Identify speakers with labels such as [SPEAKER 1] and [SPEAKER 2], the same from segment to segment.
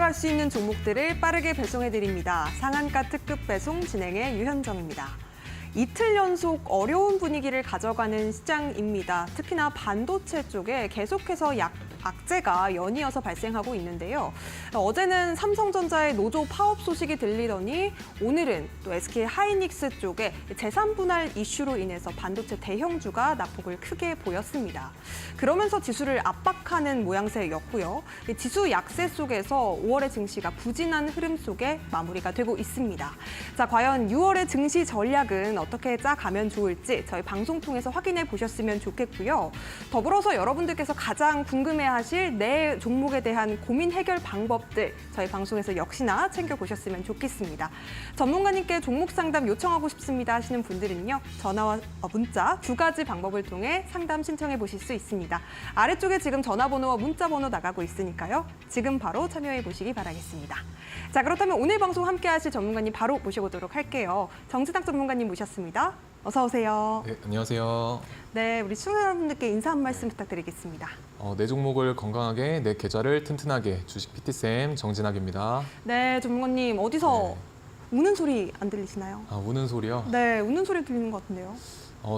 [SPEAKER 1] 할 수 있는 종목들을 빠르게 배송해드립니다. 상한가 특급 배송 진행의 유현정입니다. 이틀 연속 어려운 분위기를 가져가는 시장입니다. 특히나 반도체 쪽에 계속해서 악재가 연이어서 발생하고 있는데요. 어제는 삼성전자의 노조 파업 소식이 들리더니 오늘은 또 SK 하이닉스 쪽에 재산 분할 이슈로 인해서 반도체 대형주가 낙폭을 크게 보였습니다. 그러면서 지수를 압박하는 모양새였고요. 지수 약세 속에서 5월의 증시가 부진한 흐름 속에 마무리가 되고 있습니다. 자, 과연 6월의 증시 전략은 어떻게 짜가면 좋을지 저희 방송 통해서 확인해 보셨으면 좋겠고요. 더불어서 여러분들께서 가장 궁금해하실 내 종목에 대한 고민 해결 방법들 저희 방송에서 역시나 챙겨보셨으면 좋겠습니다. 전문가님께 종목 상담 요청하고 싶습니다 하시는 분들은요. 전화와 문자 두 가지 방법을 통해 상담 신청해 보실 수 있습니다. 아래쪽에 지금 전화번호와 문자번호 나가고 있으니까요. 지금 바로 참여해 보시기 바라겠습니다. 자, 그렇다면 오늘 방송 함께 하실 전문가님 바로 모셔보도록 할게요. 정진학 전문가님 모셨습니다. 어서 오세요.
[SPEAKER 2] 네, 안녕하세요.
[SPEAKER 1] 네, 우리 시청자 여러분들께 인사 한 말씀 부탁드리겠습니다.
[SPEAKER 2] 내 종목을 건강하게, 내 계좌를 튼튼하게, 주식 PT쌤 정진학입니다.
[SPEAKER 1] 네, 전문가님 어디서 우는 소리 안 들리시나요?
[SPEAKER 2] 아, 우는 소리요?
[SPEAKER 1] 네, 우는 소리 들리는 것 같은데요.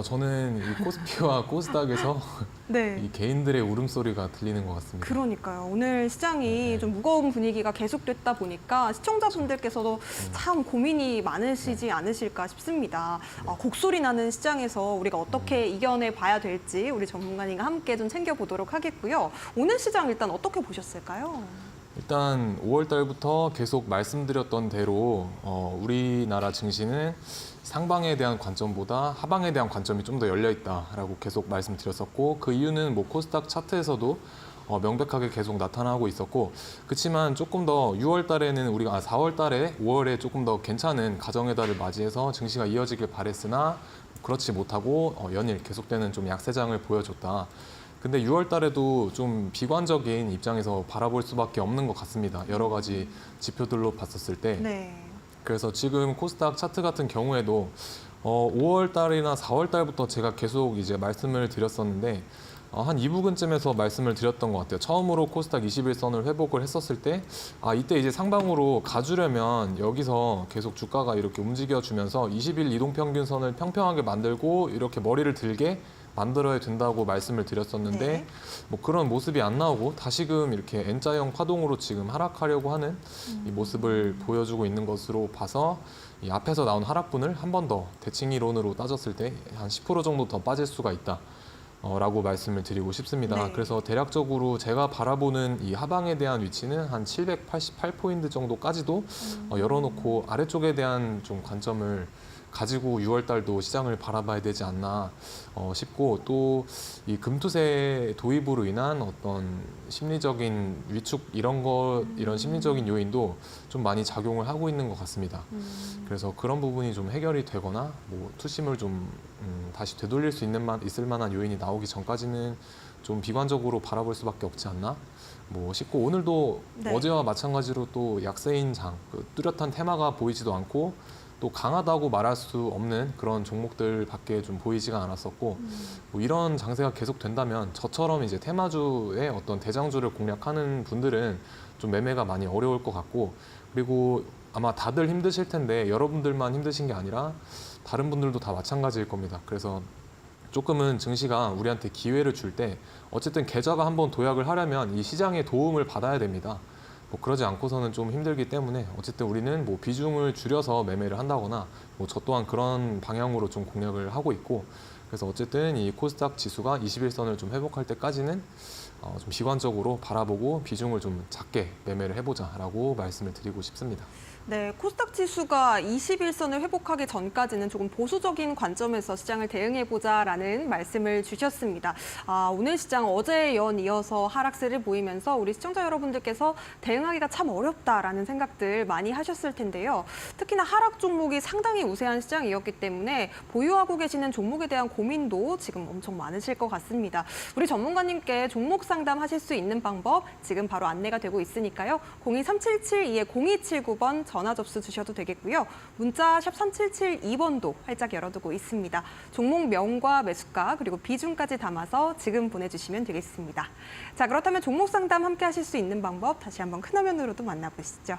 [SPEAKER 2] 저는 이 코스피와 코스닥에서
[SPEAKER 1] 네.
[SPEAKER 2] 이 개인들의 울음소리가 들리는 것 같습니다.
[SPEAKER 1] 그러니까요. 오늘 시장이 좀 무거운 분위기가 계속됐다 보니까 시청자분들께서도 참 고민이 많으시지 않으실까 싶습니다. 곡소리 나는 시장에서 우리가 어떻게 이겨내 봐야 될지 우리 전문가님과 함께 좀 챙겨보도록 하겠고요. 오늘 시장 일단 어떻게 보셨을까요?
[SPEAKER 2] 일단 5월 달부터 계속 말씀드렸던 대로 우리나라 증시는 상방에 대한 관점보다 하방에 대한 관점이 좀 더 열려 있다라고 계속 말씀드렸었고, 그 이유는 뭐 코스닥 차트에서도 명백하게 계속 나타나고 있었고, 그렇지만 조금 더 6월 달에는 우리가 4월 달에 5월에 조금 더 괜찮은 가정의 달을 맞이해서 증시가 이어지길 바랬으나 그렇지 못하고 연일 계속되는 좀 약세장을 보여줬다. 근데 6월 달에도 좀 비관적인 입장에서 바라볼 수밖에 없는 것 같습니다. 여러 가지 지표들로 봤었을 때.
[SPEAKER 1] 네.
[SPEAKER 2] 그래서 지금 코스닥 차트 같은 경우에도 5월 달이나 4월 달부터 제가 계속 이제 말씀을 드렸었는데 한 2부근쯤에서 말씀을 드렸던 것 같아요. 처음으로 코스닥 21선을 회복을 했었을 때 이때 이제 상방으로 가주려면 여기서 계속 주가가 이렇게 움직여주면서 20일 이동평균선을 평평하게 만들고 이렇게 머리를 들게 만들어야 된다고 말씀을 드렸었는데
[SPEAKER 1] 네.
[SPEAKER 2] 뭐 그런 모습이 안 나오고 다시금 이렇게 N자형 파동으로 지금 하락하려고 하는 이 모습을 보여주고 있는 것으로 봐서 이 앞에서 나온 하락분을 한 번 더 대칭 이론으로 따졌을 때 한 10% 정도 더 빠질 수가 있다. 라고 말씀을 드리고 싶습니다.
[SPEAKER 1] 네.
[SPEAKER 2] 그래서 대략적으로 제가 바라보는 이 하방에 대한 위치는 한 788포인트 정도까지도 열어놓고 아래쪽에 대한 좀 관점을 가지고 6월 달도 시장을 바라봐야 되지 않나 싶고, 또 이 금투세 도입으로 인한 어떤 심리적인 위축 이런 심리적인 요인도 좀 많이 작용을 하고 있는 것 같습니다. 그래서 그런 부분이 좀 해결이 되거나 뭐 투심을 좀 다시 되돌릴 수 있을 만한 요인이 나오기 전까지는 좀 비관적으로 바라볼 수밖에 없지 않나 뭐 싶고, 오늘도
[SPEAKER 1] 네. 어제와
[SPEAKER 2] 어제와 마찬가지로 또 약세인 장, 뚜렷한 테마가 보이지도 않고 또 강하다고 말할 수 없는 그런 종목들밖에 좀 보이지가 않았었고, 뭐 이런 장세가 계속 된다면 저처럼 이제 테마주의 어떤 대장주를 공략하는 분들은 좀 매매가 많이 어려울 것 같고, 그리고 아마 다들 힘드실 텐데 여러분들만 힘드신 게 아니라 다른 분들도 다 마찬가지일 겁니다. 그래서 조금은 증시가 우리한테 기회를 줄 때 어쨌든 계좌가 한번 도약을 하려면 이 시장의 도움을 받아야 됩니다. 뭐 그러지 않고서는 좀 힘들기 때문에 어쨌든 우리는 뭐 비중을 줄여서 매매를 한다거나 뭐 저 또한 그런 방향으로 좀 공략을 하고 있고, 그래서 어쨌든 이 코스닥 지수가 21선을 좀 회복할 때까지는 좀 비관적으로 바라보고 비중을 좀 작게 매매를 해보자라고 말씀을 드리고 싶습니다.
[SPEAKER 1] 네, 코스닥 지수가 21선을 회복하기 전까지는 조금 보수적인 관점에서 시장을 대응해보자라는 말씀을 주셨습니다. 오늘 시장 어제에 이어서 하락세를 보이면서 우리 시청자 여러분들께서 대응하기가 참 어렵다라는 생각들 많이 하셨을 텐데요. 특히나 하락 종목이 상당히 우세한 시장이었기 때문에 보유하고 계시는 종목에 대한 고민도 지금 엄청 많으실 것 같습니다. 우리 전문가님께 종목 상담하실 수 있는 방법 지금 바로 안내가 되고 있으니까요. 02377-0279번 전화 접수 주셔도 되겠고요. 문자 샵 3772번도 활짝 열어두고 있습니다. 종목명과 매수가 그리고 비중까지 담아서 지금 보내주시면 되겠습니다. 자, 그렇다면 종목 상담 함께 하실 수 있는 방법 다시 한번 큰 화면으로도 만나보시죠.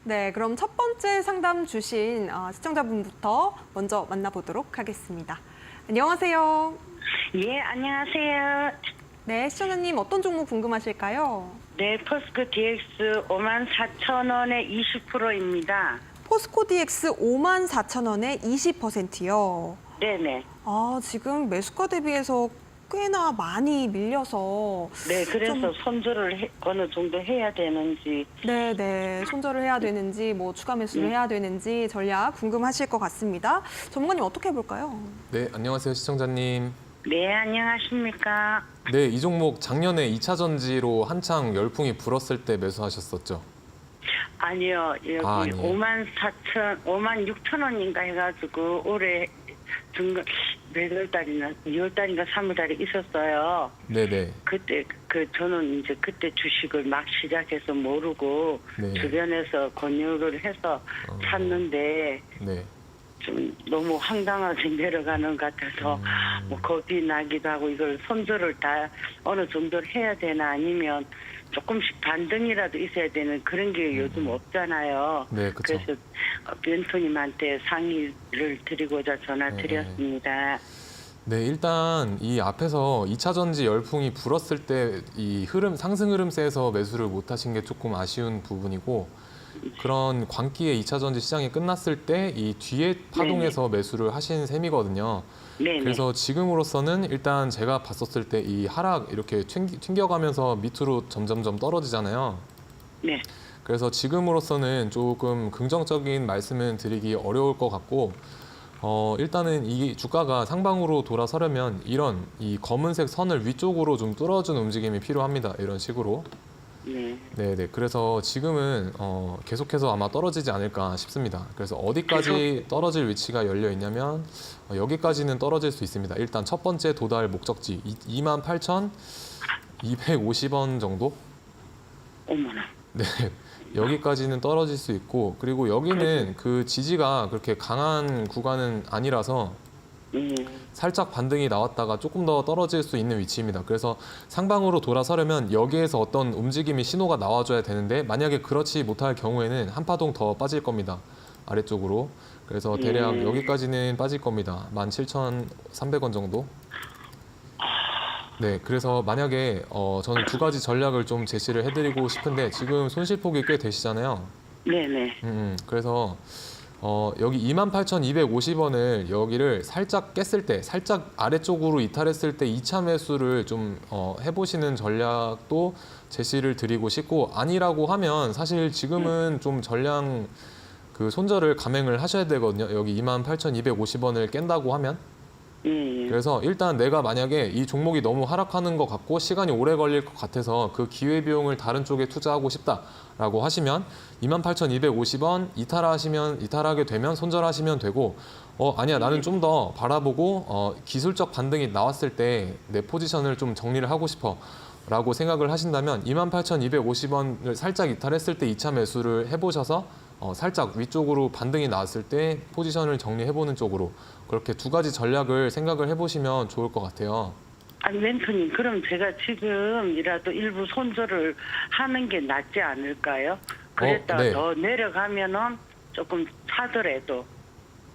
[SPEAKER 1] 네, 그럼 첫 번째 상담 주신 시청자분부터 먼저 만나보도록 하겠습니다. 안녕하세요.
[SPEAKER 3] 예, 안녕하세요.
[SPEAKER 1] 네, 시청자님 어떤 종목 궁금하실까요?
[SPEAKER 3] 네, 포스코 DX 54,000원에 20%입니다.
[SPEAKER 1] 포스코 DX 54,000원에 20%요.
[SPEAKER 3] 네네.
[SPEAKER 1] 지금 매수가 대비해서 꽤나 많이 밀려서
[SPEAKER 3] 네, 그래서
[SPEAKER 1] 좀-
[SPEAKER 3] 손절을 어느 정도 해야 되는지.
[SPEAKER 1] 네, 손절을 해야 되는지 뭐 추가 매수를 해야 되는지 전략 궁금하실 것 같습니다. 전문가님 어떻게 해볼까요?
[SPEAKER 2] 네, 안녕하세요, 시청자님.
[SPEAKER 3] 네, 안녕하십니까.
[SPEAKER 2] 네, 이 종목 작년에 2차 전지로 한창 열풍이 불었을 때 매수하셨었죠?
[SPEAKER 3] 아니요, 여기
[SPEAKER 2] 아니에요.
[SPEAKER 3] 56,000원인가 해가지고 올해 몇 월달이나 2월달인가 3월달에 있었어요.
[SPEAKER 2] 네네.
[SPEAKER 3] 그때 저는 이제 그때 주식을 막 시작해서 모르고
[SPEAKER 2] 네.
[SPEAKER 3] 주변에서 권유를 해서 샀는데
[SPEAKER 2] 네.
[SPEAKER 3] 좀 너무 황당하게 내려가는 것 같아서 뭐 겁이 나기도 하고 이걸 손절을 다 어느 정도를 해야 되나 아니면 조금씩 반등이라도 있어야 되는 그런 게 요즘 없잖아요.
[SPEAKER 2] 네, 그쵸.
[SPEAKER 3] 그래서 멘토님한테 상의를 드리고자 전화
[SPEAKER 2] 네.
[SPEAKER 3] 드렸습니다.
[SPEAKER 2] 네, 일단 이 앞에서 2차 전지 열풍이 불었을 때 이 상승 흐름세에서 매수를 못 하신 게 조금 아쉬운 부분이고 그런 광기의 2차 전지 시장이 끝났을 때 이 뒤에 파동에서 매수를 하신 셈이거든요.
[SPEAKER 3] 네.
[SPEAKER 2] 그래서 지금으로서는 일단 제가 봤었을 때 이 하락 이렇게 튕겨가면서 밑으로 점점점 떨어지잖아요.
[SPEAKER 3] 네.
[SPEAKER 2] 그래서 지금으로서는 조금 긍정적인 말씀은 드리기 어려울 것 같고 일단은 이 주가가 상방으로 돌아서려면 이런 이 검은색 선을 위쪽으로 좀 뚫어주는 움직임이 필요합니다. 이런 식으로.
[SPEAKER 3] 네.
[SPEAKER 2] 네네. 그래서 지금은 계속해서 아마 떨어지지 않을까 싶습니다. 그래서 어디까지 떨어질 위치가 열려 있냐면 여기까지는 떨어질 수 있습니다. 일단 첫 번째 도달 목적지 28,250원 정도?
[SPEAKER 3] 어머나.
[SPEAKER 2] 네. 여기까지는 떨어질 수 있고 그리고 여기는 그 지지가 그렇게 강한 구간은 아니라서 살짝 반등이 나왔다가 조금 더 떨어질 수 있는 위치입니다. 그래서 상방으로 돌아서려면 여기에서 어떤 움직임이 신호가 나와줘야 되는데 만약에 그렇지 못할 경우에는 한 파동 더 빠질 겁니다. 아래쪽으로. 그래서 대략 여기까지는 빠질 겁니다. 17,300원 정도. 네, 그래서 만약에 저는 두 가지 전략을 좀 제시를 해드리고 싶은데 지금 손실폭이 꽤 되시잖아요.
[SPEAKER 3] 네네.
[SPEAKER 2] 그래서 여기 28,250원을 여기를 살짝 깼을 때, 살짝 아래쪽으로 이탈했을 때 2차 매수를 좀 해보시는 전략도 제시를 드리고 싶고 아니라고 하면 사실 지금은 좀 전량 그 손절을 감행을 하셔야 되거든요. 여기 28,250원을 깬다고 하면. 그래서 일단 내가 만약에 이 종목이 너무 하락하는 것 같고 시간이 오래 걸릴 것 같아서 그 기회비용을 다른 쪽에 투자하고 싶다라고 하시면 28,250원 이탈하게 되면 손절하시면 되고 아니야 나는 좀 더 바라보고 기술적 반등이 나왔을 때 내 포지션을 좀 정리를 하고 싶어 라고 생각을 하신다면 28,250원을 살짝 이탈했을 때 2차 매수를 해보셔서 살짝 위쪽으로 반등이 나왔을 때 포지션을 정리해보는 쪽으로 그렇게 두 가지 전략을 생각을 해보시면 좋을 것 같아요.
[SPEAKER 3] 아니 멘토님 그럼 제가 지금이라도 일부 손절을 하는 게 낫지 않을까요? 그랬다
[SPEAKER 2] 네.
[SPEAKER 3] 더 내려가면은 조금 사더라도.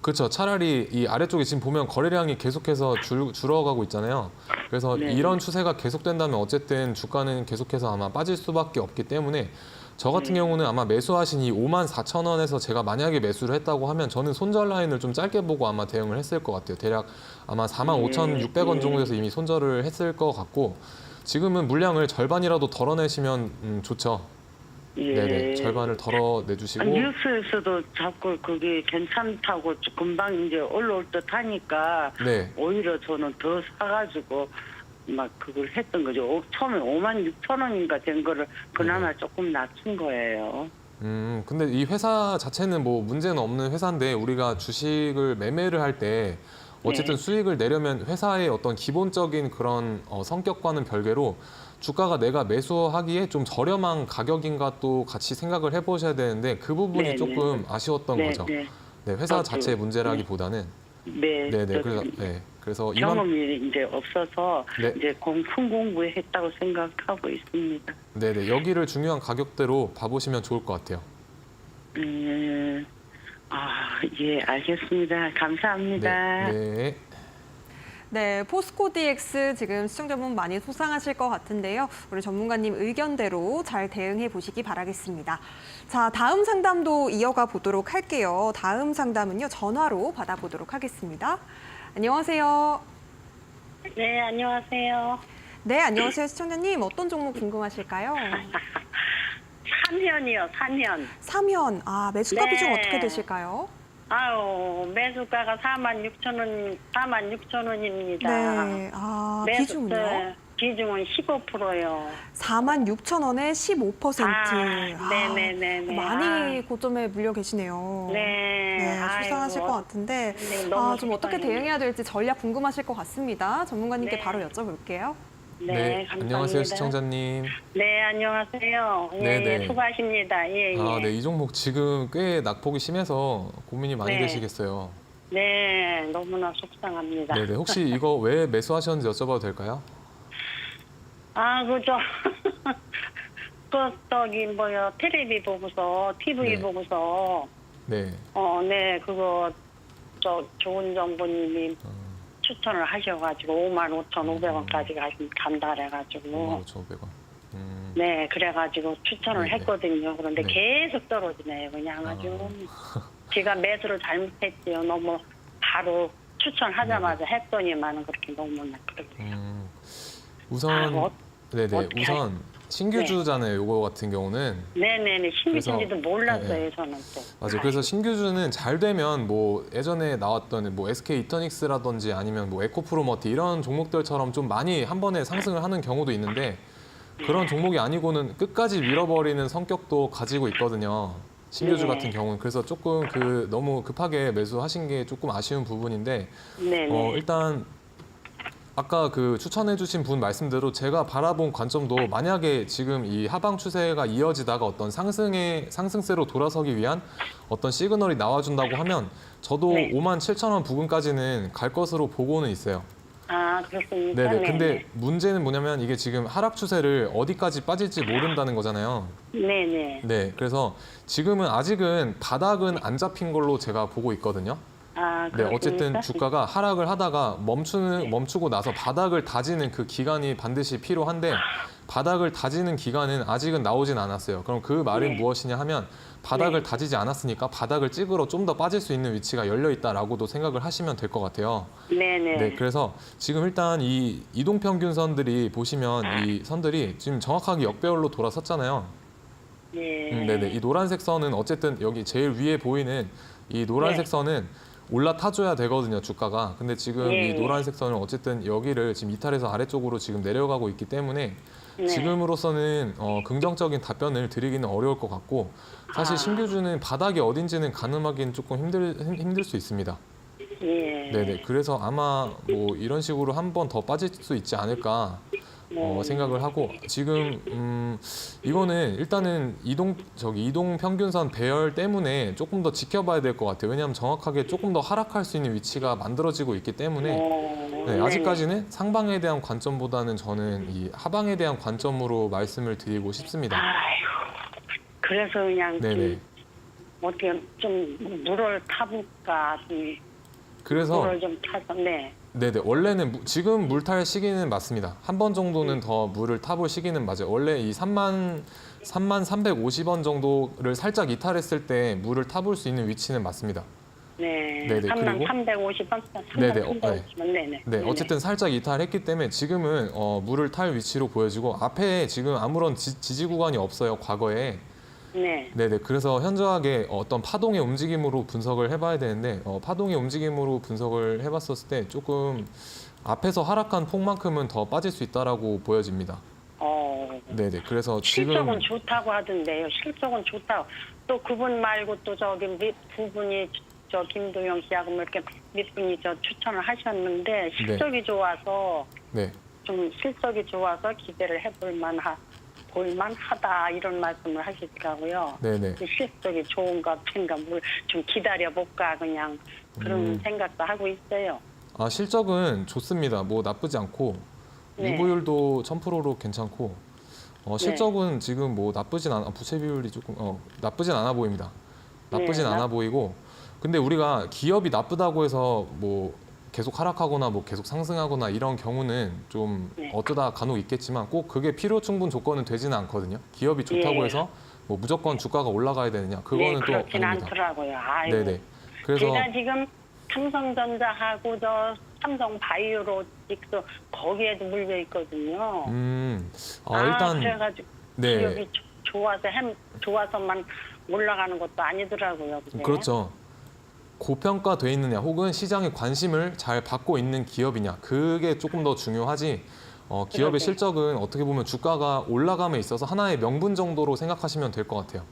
[SPEAKER 2] 그렇죠. 차라리 이 아래쪽에 지금 보면 거래량이 계속해서 줄어가고 있잖아요. 그래서
[SPEAKER 3] 네.
[SPEAKER 2] 이런 추세가 계속된다면 어쨌든 주가는 계속해서 아마 빠질 수밖에 없기 때문에 저 같은 경우는 아마 매수하신 이 54,000원에서 제가 만약에 매수를 했다고 하면 저는 손절 라인을 좀 짧게 보고 아마 대응을 했을 것 같아요. 대략 아마 45,600원 정도에서 이미 손절을 했을 것 같고 지금은 물량을 절반이라도 덜어내시면 좋죠.
[SPEAKER 3] 예.
[SPEAKER 2] 네네, 절반을 덜어내주시고.
[SPEAKER 3] 아니, 뉴스에서도 자꾸 그게 괜찮다고 금방 이제 올라올 듯 하니까
[SPEAKER 2] 네.
[SPEAKER 3] 오히려 저는 더 사가지고 막 그걸 했던 거죠. 처음에 56,000원인가 된 거를 그나마 조금 낮춘 거예요.
[SPEAKER 2] 근데 이 회사 자체는 뭐 문제는 없는 회사인데 우리가 주식을 매매를 할 때 어쨌든
[SPEAKER 3] 네.
[SPEAKER 2] 수익을 내려면 회사의 어떤 기본적인 그런 성격과는 별개로 주가가 내가 매수하기에 좀 저렴한 가격인가 또 같이 생각을 해보셔야 되는데 그 부분이
[SPEAKER 3] 네,
[SPEAKER 2] 조금
[SPEAKER 3] 네.
[SPEAKER 2] 아쉬웠던
[SPEAKER 3] 네,
[SPEAKER 2] 거죠.
[SPEAKER 3] 네.
[SPEAKER 2] 네, 회사
[SPEAKER 3] 그렇죠.
[SPEAKER 2] 자체의 문제라기보다는.
[SPEAKER 3] 네.
[SPEAKER 2] 네네. 그래서 이만.
[SPEAKER 3] 경험이 이제 없어서
[SPEAKER 2] 네.
[SPEAKER 3] 이제 풍공부에 했다고 생각하고 있습니다.
[SPEAKER 2] 네네, 여기를 중요한 가격대로 봐보시면 좋을 것 같아요.
[SPEAKER 3] 예, 알겠습니다. 감사합니다.
[SPEAKER 2] 네.
[SPEAKER 1] 네, 포스코 DX 지금 시청자분 많이 속상하실 것 같은데요. 우리 전문가님 의견대로 잘 대응해 보시기 바라겠습니다. 자, 다음 상담도 이어가 보도록 할게요. 다음 상담은요, 전화로 받아보도록 하겠습니다. 안녕하세요.
[SPEAKER 4] 네, 안녕하세요.
[SPEAKER 1] 네, 안녕하세요. 시청자님, 어떤 종목 궁금하실까요?
[SPEAKER 4] 삼현이요, 삼현.
[SPEAKER 1] 삼현, 매수가
[SPEAKER 4] 네.
[SPEAKER 1] 비중 어떻게 되실까요?
[SPEAKER 4] 아유, 매수가가 46,000원입니다.
[SPEAKER 1] 네, 비중은요?
[SPEAKER 4] 비중은 15%요.
[SPEAKER 1] 46,000원에 15%.
[SPEAKER 4] 네네네네.
[SPEAKER 1] 많이 고점에 물려 계시네요.
[SPEAKER 4] 네.
[SPEAKER 1] 네, 속상하실
[SPEAKER 4] 아이고.
[SPEAKER 1] 것 같은데
[SPEAKER 4] 네, 너무
[SPEAKER 1] 좀 어떻게
[SPEAKER 4] 속상해요.
[SPEAKER 1] 대응해야 될지 전략 궁금하실 것 같습니다. 전문가님께
[SPEAKER 4] 네.
[SPEAKER 1] 바로 여쭤볼게요.
[SPEAKER 4] 네, 감사합니다.
[SPEAKER 2] 안녕하세요, 시청자님.
[SPEAKER 4] 네, 안녕하세요. 예,
[SPEAKER 2] 네네.
[SPEAKER 4] 수고하십니다. 예, 예.
[SPEAKER 2] 네, 이 종목 지금 꽤 낙폭이 심해서 고민이 많이
[SPEAKER 4] 네.
[SPEAKER 2] 되시겠어요.
[SPEAKER 4] 네, 너무나 속상합니다.
[SPEAKER 2] 네네, 혹시 이거 왜 매수하셨는지 여쭤봐도 될까요?
[SPEAKER 4] 그죠. 텔레비 보고서, TV
[SPEAKER 2] 네.
[SPEAKER 4] 보고서,
[SPEAKER 2] 네.
[SPEAKER 4] 네, 그거, 좋은 정보님이 추천을 하셔가지고, 55,500원까지 간다 그래가지고,
[SPEAKER 2] 5,500원.
[SPEAKER 4] 네, 그래가지고 추천을
[SPEAKER 2] 네네.
[SPEAKER 4] 했거든요. 그런데
[SPEAKER 2] 네.
[SPEAKER 4] 계속 떨어지네요. 그냥 아주. 제가 매수를 잘못했지요. 너무 바로 추천하자마자 했더니만은 그렇게 너무나 그러고요.
[SPEAKER 2] 우선 네네,
[SPEAKER 4] 어떻게
[SPEAKER 2] 우선 신규주잖아요. 요거 같은 경우는.
[SPEAKER 4] 네네네. 신기준지도
[SPEAKER 2] 그래서-
[SPEAKER 4] 몰랐어요,
[SPEAKER 2] 네, 네.
[SPEAKER 4] 저는 또.
[SPEAKER 2] 맞아요. 그래서 신규주는 잘 되면 뭐 예전에 나왔던 뭐 SK 이터닉스라든지 아니면 뭐 에코프로머티 이런 종목들처럼 좀 많이 한 번에 상승을 하는 경우도 있는데 그런 종목이 아니고는 끝까지 밀어버리는 성격도 가지고 있거든요. 신규주
[SPEAKER 4] 네.
[SPEAKER 2] 같은 경우는. 그래서 조금 너무 급하게 매수하신 게 조금 아쉬운 부분인데
[SPEAKER 4] 네네.
[SPEAKER 2] 일단 아까 추천해주신 분 말씀대로 제가 바라본 관점도 만약에 지금 이 하방 추세가 이어지다가 어떤 상승세로 돌아서기 위한 어떤 시그널이 나와준다고 하면 저도
[SPEAKER 4] 네.
[SPEAKER 2] 57,000원 부근까지는 갈 것으로 보고는 있어요.
[SPEAKER 4] 그렇습니까?
[SPEAKER 2] 네네. 근데 문제는 뭐냐면 이게 지금 하락 추세를 어디까지 빠질지 모른다는 거잖아요.
[SPEAKER 4] 네네.
[SPEAKER 2] 네. 그래서 지금은 아직은 바닥은 안 잡힌 걸로 제가 보고 있거든요. 네, 어쨌든
[SPEAKER 4] 그렇습니까?
[SPEAKER 2] 주가가 하락을 하다가 멈추고 나서 바닥을 다지는 그 기간이 반드시 필요한데 바닥을 다지는 기간은 아직은 나오진 않았어요. 그럼 그 말은
[SPEAKER 4] 네.
[SPEAKER 2] 무엇이냐 하면 바닥을
[SPEAKER 4] 네.
[SPEAKER 2] 다지지 않았으니까 바닥을 찍으러 좀 더 빠질 수 있는 위치가 열려 있다라고도 생각을 하시면 될 것 같아요.
[SPEAKER 4] 네네.
[SPEAKER 2] 네, 그래서 지금 일단 이 이동평균선들이 보시면 이 선들이 지금 정확하게 역배열로 돌아섰잖아요.
[SPEAKER 4] 예.
[SPEAKER 2] 네네. 이 노란색 선은 어쨌든 여기 제일 위에 보이는 이 노란색
[SPEAKER 4] 네.
[SPEAKER 2] 선은 올라타줘야 되거든요, 주가가. 근데 지금
[SPEAKER 4] 네.
[SPEAKER 2] 이 노란색 선은 어쨌든 여기를 지금 이탈해서 아래쪽으로 지금 내려가고 있기 때문에
[SPEAKER 4] 네.
[SPEAKER 2] 지금으로서는 긍정적인 답변을 드리기는 어려울 것 같고 사실 신규주는 바닥이 어딘지는 가늠하기는 조금 힘들 수 있습니다.
[SPEAKER 4] 예.
[SPEAKER 2] 네네. 그래서 아마 뭐 이런 식으로 한 번 더 빠질 수 있지 않을까 생각을 하고 지금 이거는 일단은 이동 평균선 배열 때문에 조금 더 지켜봐야 될 것 같아요. 왜냐하면 정확하게 조금 더 하락할 수 있는 위치가 만들어지고 있기 때문에 네, 아직까지는 상방에 대한 관점보다는 저는 이 하방에 대한 관점으로 말씀을 드리고 싶습니다.
[SPEAKER 4] 아이고. 그래서 그냥
[SPEAKER 2] 네네.
[SPEAKER 4] 어떻게 좀 물을 타볼까
[SPEAKER 2] 그래서
[SPEAKER 4] 물을 좀 타서
[SPEAKER 2] 네네, 원래는 지금 물 탈 시기는 맞습니다. 한 번 정도는 더 물을 타볼 시기는 맞아요. 원래 이 3,350원 정도를 살짝 이탈했을 때 물을 타볼 수 있는 위치는 맞습니다.
[SPEAKER 4] 네.
[SPEAKER 2] 네네, 그리고
[SPEAKER 4] 3,350원.
[SPEAKER 2] 네네,
[SPEAKER 4] 3,350원. 네네.
[SPEAKER 2] 네, 어쨌든 살짝 이탈했기 때문에 지금은 물을 탈 위치로 보여지고 앞에 지금 아무런 지지 구간이 없어요, 과거에.
[SPEAKER 4] 네.
[SPEAKER 2] 네네. 그래서 현저하게 어떤 파동의 움직임으로 분석을 해봐야 되는데 파동의 움직임으로 분석을 해봤었을 때 조금 앞에서 하락한 폭만큼은 더 빠질 수 있다라고 보여집니다. 네네. 그래서
[SPEAKER 4] 실적은
[SPEAKER 2] 지금
[SPEAKER 4] 좋다고 하던데요. 실적은 좋다고. 또 그분 말고 또 저기 두 분이 저 김도영 씨하고 뭐 이렇게 몇 분이 저 추천을 하셨는데 실적이 좋아서
[SPEAKER 2] 네.
[SPEAKER 4] 좀 실적이 좋아서 기대를 볼만하다 이런 말씀을 하시더라고요.
[SPEAKER 2] 네네.
[SPEAKER 4] 그 실적이 좋은가 없은가 뭘 좀 기다려볼까 그냥 그런 생각도 하고 있어요.
[SPEAKER 2] 아, 실적은 좋습니다. 뭐 나쁘지 않고
[SPEAKER 4] 네.
[SPEAKER 2] 유보율도 1000%로 괜찮고 실적은 지금 뭐 나쁘진 않아 부채 비율이 조금 나쁘진 않아 보입니다. 나쁘진
[SPEAKER 4] 네,
[SPEAKER 2] 않아 보이고 근데 우리가 기업이 나쁘다고 해서 뭐 계속 하락하거나 뭐 계속 상승하거나 이런 경우는 좀
[SPEAKER 4] 네.
[SPEAKER 2] 어쩌다 간혹 있겠지만 꼭 그게 필요 충분 조건은 되지는 않거든요. 기업이 좋다고
[SPEAKER 4] 예.
[SPEAKER 2] 해서 뭐 무조건 주가가 올라가야 되느냐 그거는
[SPEAKER 4] 네,
[SPEAKER 2] 또
[SPEAKER 4] 그렇진
[SPEAKER 2] 아닙니다.
[SPEAKER 4] 않더라고요. 아이고.
[SPEAKER 2] 네네. 그래서
[SPEAKER 4] 제가 지금 삼성전자하고 저 삼성바이오로직스 거기에도 물려 있거든요.
[SPEAKER 2] 일단
[SPEAKER 4] 그래가지고
[SPEAKER 2] 네.
[SPEAKER 4] 기업이 좋아서만 올라가는 것도 아니더라고요. 그게.
[SPEAKER 2] 그렇죠. 고평가돼 있느냐 혹은 시장의 관심을 잘 받고 있는 기업이냐 그게 조금 더 중요하지 기업의
[SPEAKER 4] 그러게요.
[SPEAKER 2] 실적은 어떻게 보면 주가가 올라감에 있어서 하나의 명분 정도로 생각하시면 될 것 같아요.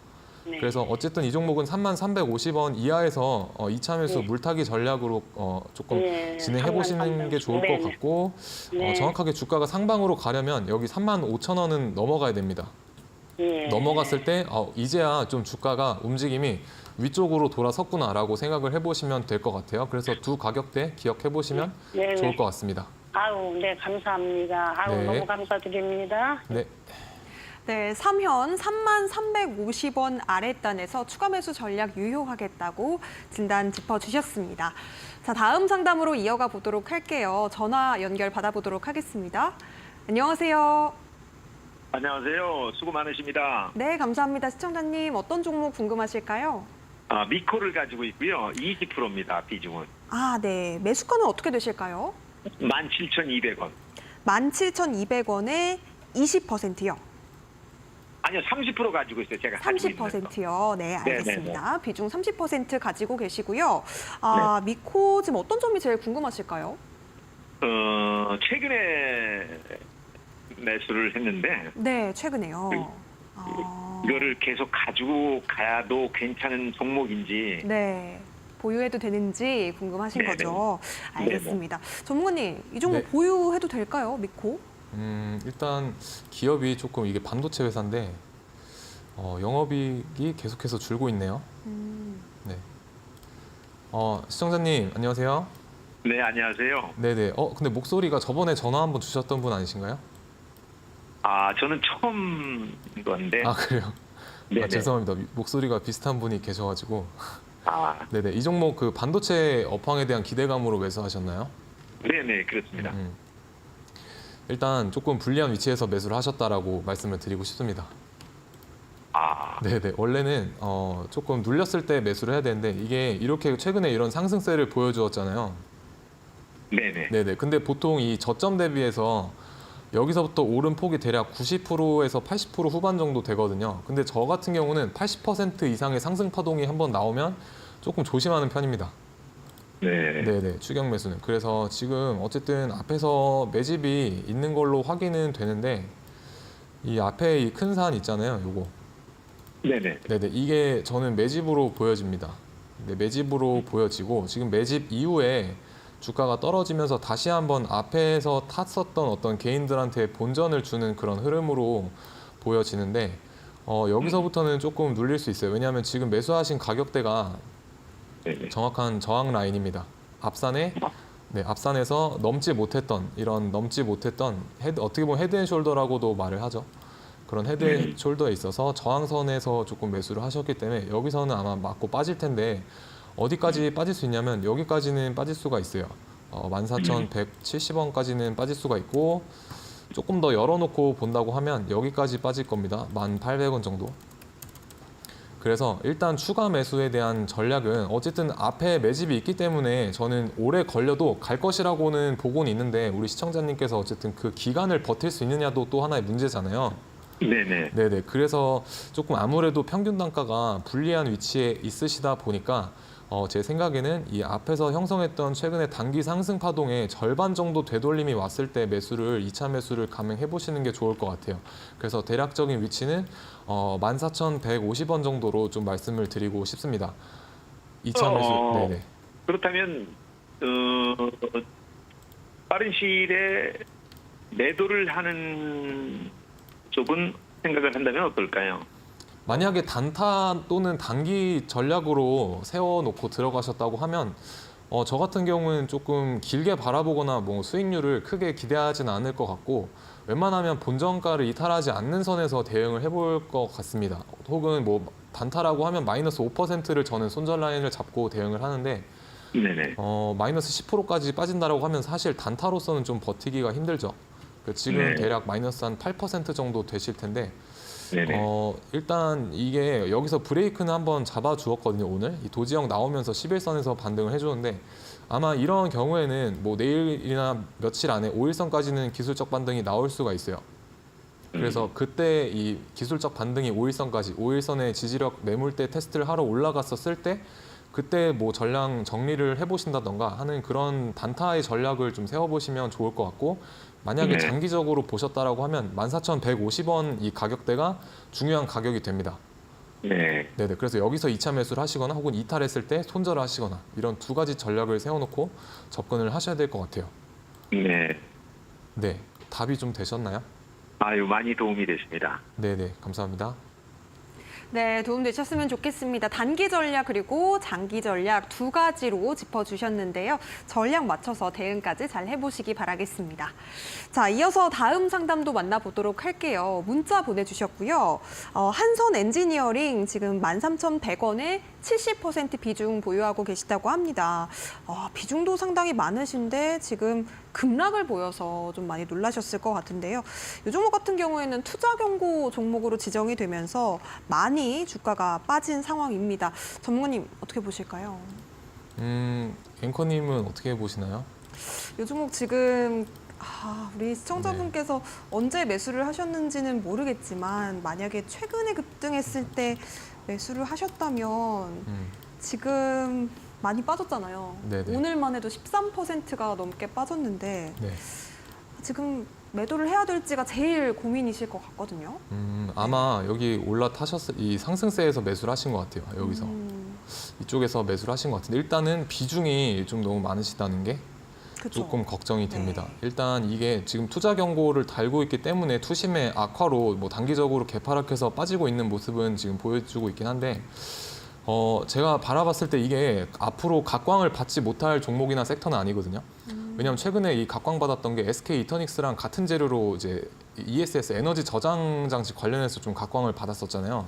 [SPEAKER 4] 네.
[SPEAKER 2] 그래서 어쨌든 이 종목은 3350원 이하에서 이차 매수
[SPEAKER 4] 네.
[SPEAKER 2] 물타기 전략으로 조금
[SPEAKER 4] 네,
[SPEAKER 2] 진행해 보시는 게 좋을
[SPEAKER 4] 네,
[SPEAKER 2] 것 같고
[SPEAKER 4] 네.
[SPEAKER 2] 정확하게 주가가 상방으로 가려면 여기 35,000원은 넘어가야 됩니다.
[SPEAKER 4] 예.
[SPEAKER 2] 넘어갔을 때 이제야 좀 주가가 움직임이 위쪽으로 돌아섰구나라고 생각을 해보시면 될 것 같아요. 그래서 두 가격대 기억해 보시면
[SPEAKER 4] 네,
[SPEAKER 2] 좋을
[SPEAKER 4] 네.
[SPEAKER 2] 것 같습니다.
[SPEAKER 4] 아우, 네, 감사합니다. 아우,
[SPEAKER 2] 네.
[SPEAKER 4] 너무 감사드립니다.
[SPEAKER 2] 네,
[SPEAKER 1] 네, 삼현 33,350원 아랫단에서 추가 매수 전략 유효하겠다고 진단 짚어주셨습니다. 자, 다음 상담으로 이어가 보도록 할게요. 전화 연결 받아보도록 하겠습니다. 안녕하세요.
[SPEAKER 5] 안녕하세요. 수고 많으십니다.
[SPEAKER 1] 네, 감사합니다. 시청자님, 어떤 종목 궁금하실까요?
[SPEAKER 5] 미코를 가지고 있고요. 20%입니다. 비중은.
[SPEAKER 1] 아, 네. 매수가는 어떻게 되실까요?
[SPEAKER 5] 17,200원.
[SPEAKER 1] 17,200원에 20%요.
[SPEAKER 5] 아니요, 30% 가지고 있어요. 제가 가지고 있는 거.
[SPEAKER 1] 30%요. 네, 알겠습니다.
[SPEAKER 5] 네네네.
[SPEAKER 1] 비중 30% 가지고 계시고요. 아, 미코 지금 어떤 점이 제일 궁금하실까요?
[SPEAKER 5] 최근에 매수를 했는데
[SPEAKER 1] 네, 최근에요. 아,
[SPEAKER 5] 이거를 계속 가지고 가도 괜찮은 종목인지
[SPEAKER 1] 네. 보유해도 되는지 궁금하신
[SPEAKER 5] 네네.
[SPEAKER 1] 거죠? 알겠습니다. 전문가님, 이 종목
[SPEAKER 2] 네.
[SPEAKER 1] 보유해도 될까요, 미코?
[SPEAKER 2] 일단 기업이 조금 이게 반도체 회사인데 영업이익이 계속해서 줄고 있네요. 네. 시청자님 안녕하세요.
[SPEAKER 5] 네, 안녕하세요.
[SPEAKER 2] 네네. 근데 목소리가 저번에 전화 한번 주셨던 분 아니신가요?
[SPEAKER 5] 저는 처음 건데.
[SPEAKER 2] 아 그래요?
[SPEAKER 5] 네네.
[SPEAKER 2] 죄송합니다. 목소리가 비슷한 분이 계셔가지고.
[SPEAKER 5] 아,
[SPEAKER 2] 네네. 이 종목 그 반도체 업황에 대한 기대감으로 매수하셨나요?
[SPEAKER 5] 네네, 그렇습니다.
[SPEAKER 2] 일단 조금 불리한 위치에서 매수를 하셨다라고 말씀을 드리고 싶습니다. 네네. 원래는 조금 눌렸을 때 매수를 해야 되는데 이게 이렇게 최근에 이런 상승세를 보여주었잖아요.
[SPEAKER 5] 네네.
[SPEAKER 2] 네네. 근데 보통 이 저점 대비해서 여기서부터 오른 폭이 대략 90%에서 80% 후반 정도 되거든요. 근데 저 같은 경우는 80% 이상의 상승 파동이 한번 나오면 조금 조심하는 편입니다.
[SPEAKER 5] 네.
[SPEAKER 2] 네네. 추격 매수는. 그래서 지금 어쨌든 앞에서 매집이 있는 걸로 확인은 되는데 이 앞에 이 큰 산 있잖아요. 요거.
[SPEAKER 5] 네네.
[SPEAKER 2] 네네. 이게 저는 매집으로 보여집니다. 네, 매집으로 보여지고 지금 매집 이후에 주가가 떨어지면서 다시 한번 앞에서 탔었던 어떤 개인들한테 본전을 주는 그런 흐름으로 보여지는데 여기서부터는 조금 눌릴 수 있어요. 왜냐하면 지금 매수하신 가격대가
[SPEAKER 5] 네네.
[SPEAKER 2] 정확한 저항 라인입니다. 앞산에서 넘지 못했던 어떻게 보면 헤드앤숄더라고도 말을 하죠. 그런 헤드앤숄더에 있어서 저항선에서 조금 매수를 하셨기 때문에 여기서는 아마 맞고 빠질 텐데 어디까지 빠질 수 있냐면 여기까지는 빠질 수가 있어요. 14,170원까지는 빠질 수가 있고 조금 더 열어놓고 본다고 하면 여기까지 빠질 겁니다. 1,800원 정도. 그래서 일단 추가 매수에 대한 전략은 어쨌든 앞에 매집이 있기 때문에 저는 오래 걸려도 갈 것이라고는 보고는 있는데 우리 시청자님께서 어쨌든 그 기간을 버틸 수 있느냐도 또 하나의 문제잖아요.
[SPEAKER 5] 네네.
[SPEAKER 2] 네네. 그래서 조금 아무래도 평균 단가가 불리한 위치에 있으시다 보니까 제 생각에는 이 앞에서 형성했던 최근의 단기 상승 파동의 절반 정도 되돌림이 왔을 때 매수를 2차 매수를 감행해 보시는 게 좋을 것 같아요. 그래서 대략적인 위치는 14,150원 정도로 좀 말씀을 드리고 싶습니다. 2차 매수. 네네.
[SPEAKER 5] 그렇다면 빠른 시일에 매도를 하는 쪽은 생각을 한다면 어떨까요?
[SPEAKER 2] 만약에 단타 또는 단기 전략으로 세워놓고 들어가셨다고 하면 저 같은 경우는 조금 길게 바라보거나 뭐 수익률을 크게 기대하진 않을 것 같고 웬만하면 본정가를 이탈하지 않는 선에서 대응을 해볼 것 같습니다. 혹은 뭐 단타라고 하면 마이너스 5%를 저는 손절 라인을 잡고 대응을 하는데
[SPEAKER 5] 네네.
[SPEAKER 2] 마이너스 10%까지 빠진다라고 하면 사실 단타로서는 좀 버티기가 힘들죠. 지금
[SPEAKER 5] 네.
[SPEAKER 2] 대략 마이너스 한 8% 정도 되실 텐데
[SPEAKER 5] 네네.
[SPEAKER 2] 일단 이게 여기서 브레이크는 한번 잡아 주었거든요. 오늘 이 도지형 나오면서 11선에서 반등을 해주는데 아마 이런 경우에는 뭐 내일이나 며칠 안에 5일선까지는 기술적 반등이 나올 수가 있어요. 그래서 그때 이 기술적 반등이 5일선까지 5일선의 지지력 매물대 테스트를 하러 올라갔었을 때 그때 뭐 전량 정리를 해보신다던가 하는 그런 단타의 전략을 좀 세워보시면 좋을 것 같고 만약에
[SPEAKER 5] 네.
[SPEAKER 2] 장기적으로 보셨다라고 하면 14,150원 이 가격대가 중요한 가격이 됩니다.
[SPEAKER 5] 네.
[SPEAKER 2] 네네. 그래서 여기서 2차 매수를 하시거나 혹은 이탈했을 때 손절을 하시거나 이런 두 가지 전략을 세워놓고 접근을 하셔야 될 것 같아요.
[SPEAKER 5] 네.
[SPEAKER 2] 네. 답이 좀 되셨나요?
[SPEAKER 5] 아유, 많이 도움이 됐습니다.
[SPEAKER 2] 네네. 감사합니다.
[SPEAKER 1] 네, 도움되셨으면 좋겠습니다. 단기 전략 그리고 장기 전략 두 가지로 짚어주셨는데요. 전략 맞춰서 대응까지 잘 해보시기 바라겠습니다. 자, 이어서 다음 상담도 만나보도록 할게요. 문자 보내주셨고요. 한선 엔지니어링 지금 13,100원에 70% 비중 보유하고 계시다고 합니다. 비중도 상당히 많으신데 지금 급락을 보여서 좀 많이 놀라셨을 것 같은데요. 이 종목 같은 경우에는 투자 경고 종목으로 지정이 되면서 많이 주가가 빠진 상황입니다. 전문가님 어떻게 보실까요?
[SPEAKER 2] 앵커님은 어떻게 보시나요?
[SPEAKER 1] 이 종목 지금 우리 시청자분께서 언제 매수를 하셨는지는 모르겠지만 만약에 최근에 급등했을 때 매수를 하셨다면 지금 많이 빠졌잖아요.
[SPEAKER 2] 네네.
[SPEAKER 1] 오늘만 해도 13%가 넘게 빠졌는데
[SPEAKER 2] 네.
[SPEAKER 1] 지금 매도를 해야 될지가 제일 고민이실 것 같거든요.
[SPEAKER 2] 아마 여기 이 상승세에서 매수를 하신 것 같아요. 여기서 이쪽에서 매수를 하신 것 같은데 일단은 비중이 좀 너무 많으시다는 게
[SPEAKER 1] 그쵸?
[SPEAKER 2] 조금 걱정이 됩니다.
[SPEAKER 1] 네.
[SPEAKER 2] 일단 이게 지금 투자 경고를 달고 있기 때문에 투심의 악화로 뭐 단기적으로 개파락해서 빠지고 있는 모습은 지금 보여주고 있긴 한데 제가 바라봤을 때 이게 앞으로 각광을 받지 못할 종목이나 섹터는 아니거든요. 왜냐하면 최근에 이 각광받았던 게 SK 이터닉스랑 같은 재료로 이제 ESS 에너지 저장 장치 관련해서 좀 각광을 받았었잖아요.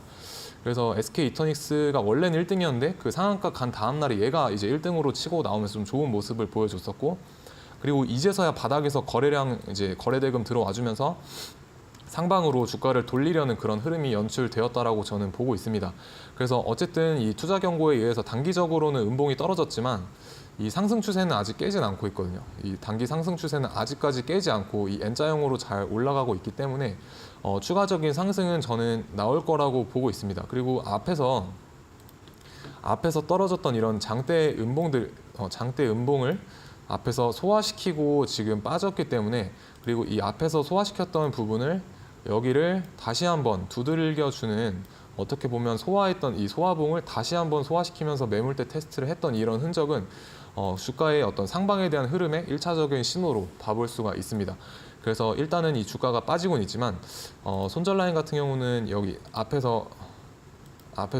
[SPEAKER 2] 그래서 SK 이터닉스가 원래는 1등이었는데 그 상한가 간 다음 날에 얘가 이제 1등으로 치고 나오면서 좀 좋은 모습을 보여줬었고 그리고 이제서야 바닥에서 거래 대금 들어와주면서 상방으로 주가를 돌리려는 그런 흐름이 연출되었다라고 저는 보고 있습니다. 그래서 어쨌든 이 투자 경고에 의해서 단기적으로는 음봉이 떨어졌지만 이 상승 추세는 아직 깨진 않고 있거든요. 이 단기 상승 추세는 아직까지 깨지 않고 이 N자형으로 잘 올라가고 있기 때문에 추가적인 상승은 저는 나올 거라고 보고 있습니다. 그리고 앞에서 떨어졌던 이런 장대 음봉을 앞에서 소화시키고 지금 빠졌기 때문에 그리고 이 앞에서 소화시켰던 부분을 여기를 다시 한번 두들겨주는 어떻게 보면 소화했던 이 소화봉을 다시 한번 소화시키면서 매물대 테스트를 했던 이런 흔적은 주가의 어떤 상방에 대한 흐름의 1차적인 신호로 봐볼 수가 있습니다. 그래서 일단은 이 주가가 빠지고는 있지만 손절 라인 같은 경우는 여기 앞에서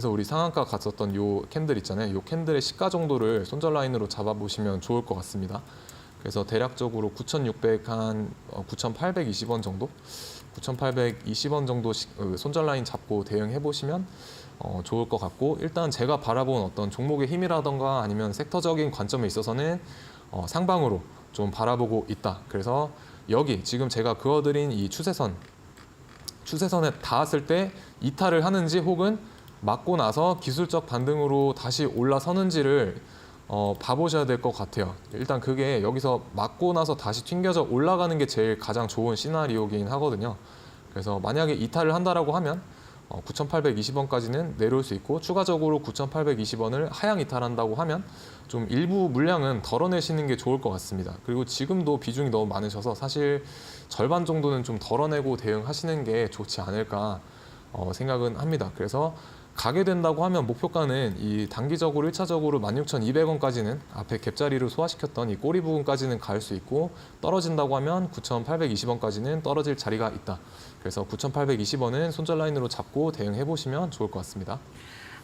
[SPEAKER 2] 우리 상한가 갔었던 요 캔들 있잖아요. 요 캔들의 시가 정도를 손절 라인으로 잡아보시면 좋을 것 같습니다. 그래서 대략적으로 9,820원 정도? 9,820원 정도 손절 라인 잡고 대응해 보시면 좋을 것 같고 일단 제가 바라본 어떤 종목의 힘이라던가 아니면 섹터적인 관점에 있어서는 상방으로 좀 바라보고 있다. 그래서 여기 지금 제가 그어드린 이 추세선에 닿았을 때 이탈을 하는지 혹은 맞고 나서 기술적 반등으로 다시 올라서는지를 봐보셔야 될 것 같아요. 일단 그게 여기서 맞고 나서 다시 튕겨져 올라가는 게 제일 가장 좋은 시나리오긴 하거든요. 그래서 만약에 이탈을 한다라고 하면 9,820원까지는 내려올 수 있고 추가적으로 9,820원을 하향 이탈한다고 하면 좀 일부 물량은 덜어내시는 게 좋을 것 같습니다. 그리고 지금도 비중이 너무 많으셔서 사실 절반 정도는 좀 덜어내고 대응하시는 게 좋지 않을까 생각은 합니다. 그래서 가게 된다고 하면 목표가는 이 단기적으로 1차적으로 16,200원까지는 앞에 갭자리를 소화시켰던 이 꼬리 부분까지는 갈 수 있고 떨어진다고 하면 9,820원까지는 떨어질 자리가 있다. 그래서 9,820원은 손절 라인으로 잡고 대응해 보시면 좋을 것 같습니다.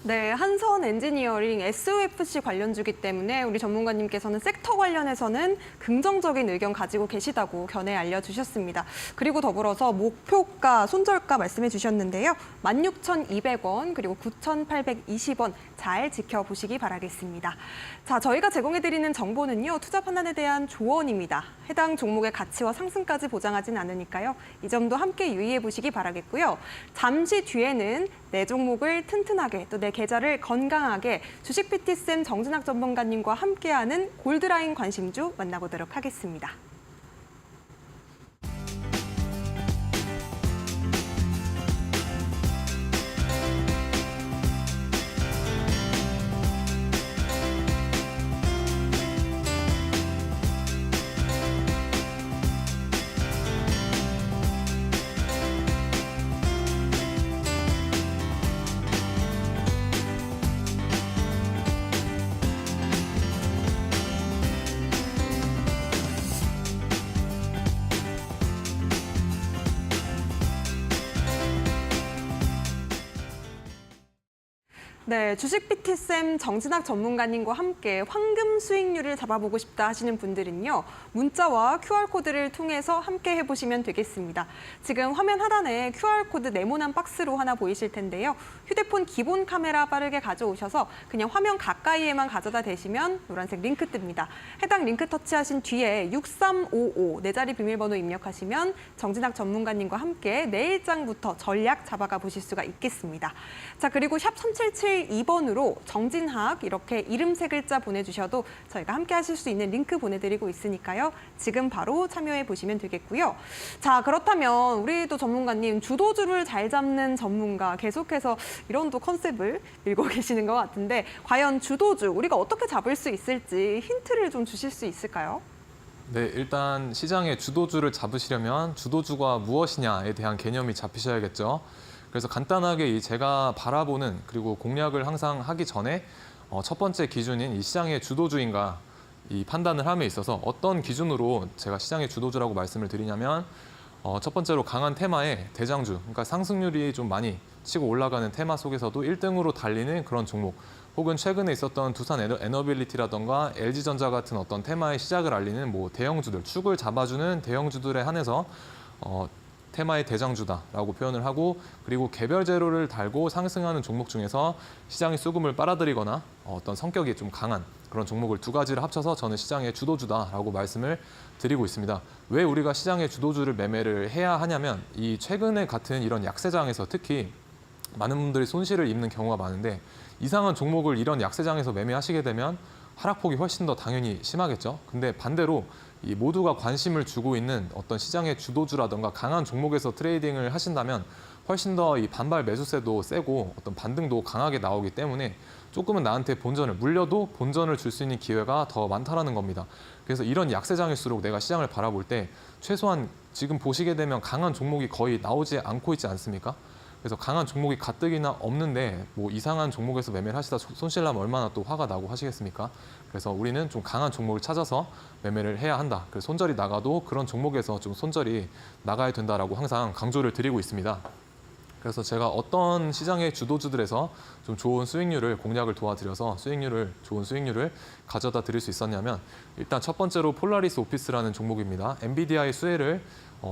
[SPEAKER 1] 네, 한선 엔지니어링 SOFC 관련주기 때문에 우리 전문가님께서는 섹터 관련해서는 긍정적인 의견 가지고 계시다고 견해 알려주셨습니다. 그리고 더불어서 목표가, 손절가 말씀해 주셨는데요. 16,200원 그리고 9,820원 잘 지켜보시기 바라겠습니다. 자, 저희가 제공해드리는 정보는요. 투자 판단에 대한 조언입니다. 해당 종목의 가치와 상승까지 보장하진 않으니까요. 이 점도 함께 유의해 보시기 바라겠고요. 잠시 뒤에는 내 종목을 튼튼하게 또 내 계좌를 건강하게 주식 PT쌤 정진학 전문가님과 함께하는 골드라인 관심주 만나보도록 하겠습니다. 네, 주식 PT쌤 정진학 전문가님과 함께 황금 수익률을 잡아보고 싶다 하시는 분들은요. 문자와 QR코드를 통해서 함께 해보시면 되겠습니다. 지금 화면 하단에 QR코드 네모난 박스로 하나 보이실 텐데요. 휴대폰 기본 카메라 빠르게 가져오셔서 그냥 화면 가까이에만 가져다 대시면 노란색 링크 뜹니다. 해당 링크 터치하신 뒤에 6355 네 자리 비밀번호 입력하시면 정진학 전문가님과 함께 내일장부터 전략 잡아가 보실 수가 있겠습니다. 자, 그리고 샵 3772번으로 정진학 이렇게 이름 세 글자 보내주셔도 저희가 함께 하실 수 있는 링크 보내드리고 있으니까요. 지금 바로 참여해 보시면 되겠고요. 자, 그렇다면 우리 또 전문가님 주도주를 잘 잡는 전문가 계속해서 이런 또 컨셉을 밀고 계시는 것 같은데 과연 주도주 우리가 어떻게 잡을 수 있을지 힌트를 좀 주실 수 있을까요?
[SPEAKER 2] 네, 일단 시장의 주도주를 잡으시려면 주도주가 무엇이냐에 대한 개념이 잡히셔야겠죠. 그래서 간단하게 이 제가 바라보는 그리고 공략을 항상 하기 전에 첫 번째 기준인 이 시장의 주도주인가 이 판단을 함에 있어서 어떤 기준으로 제가 시장의 주도주라고 말씀을 드리냐면 첫 번째로 강한 테마의 대장주, 그러니까 상승률이 좀 많이 치고 올라가는 테마 속에서도 1등으로 달리는 그런 종목, 혹은 최근에 있었던 두산 에너빌리티라던가 LG전자 같은 어떤 테마의 시작을 알리는 뭐 대형주들, 축을 잡아주는 대형주들에 한해서 테마의 대장주다라고 표현을 하고, 그리고 개별 재료를 달고 상승하는 종목 중에서 시장의 수급을 빨아들이거나 어떤 성격이 좀 강한 그런 종목을 두 가지를 합쳐서 저는 시장의 주도주다라고 말씀을 드리고 있습니다. 왜 우리가 시장의 주도주를 매매를 해야 하냐면 이 최근에 같은 이런 약세장에서 특히 많은 분들이 손실을 입는 경우가 많은데 이상한 종목을 이런 약세장에서 매매하시게 되면 하락폭이 훨씬 더 당연히 심하겠죠. 근데 반대로 이 모두가 관심을 주고 있는 어떤 시장의 주도주라던가 강한 종목에서 트레이딩을 하신다면 훨씬 더 이 반발 매수세도 세고 어떤 반등도 강하게 나오기 때문에 조금은 나한테 본전을 물려도 본전을 줄 수 있는 기회가 더 많다라는 겁니다. 그래서 이런 약세장일수록 내가 시장을 바라볼 때 최소한 지금 보시게 되면 강한 종목이 거의 나오지 않고 있지 않습니까? 그래서 강한 종목이 가뜩이나 없는데 뭐 이상한 종목에서 매매를 하시다 손실 나면 얼마나 또 화가 나고 하시겠습니까? 그래서 우리는 좀 강한 종목을 찾아서 매매를 해야 한다. 그래서 손절이 나가도 그런 종목에서 좀 손절이 나가야 된다라고 항상 강조를 드리고 있습니다. 그래서 제가 어떤 시장의 주도주들에서 좀 좋은 수익률을 공략을 도와드려서 좋은 수익률을 가져다 드릴 수 있었냐면 일단 첫 번째로 폴라리스 오피스라는 종목입니다. 엔비디아의 수혜를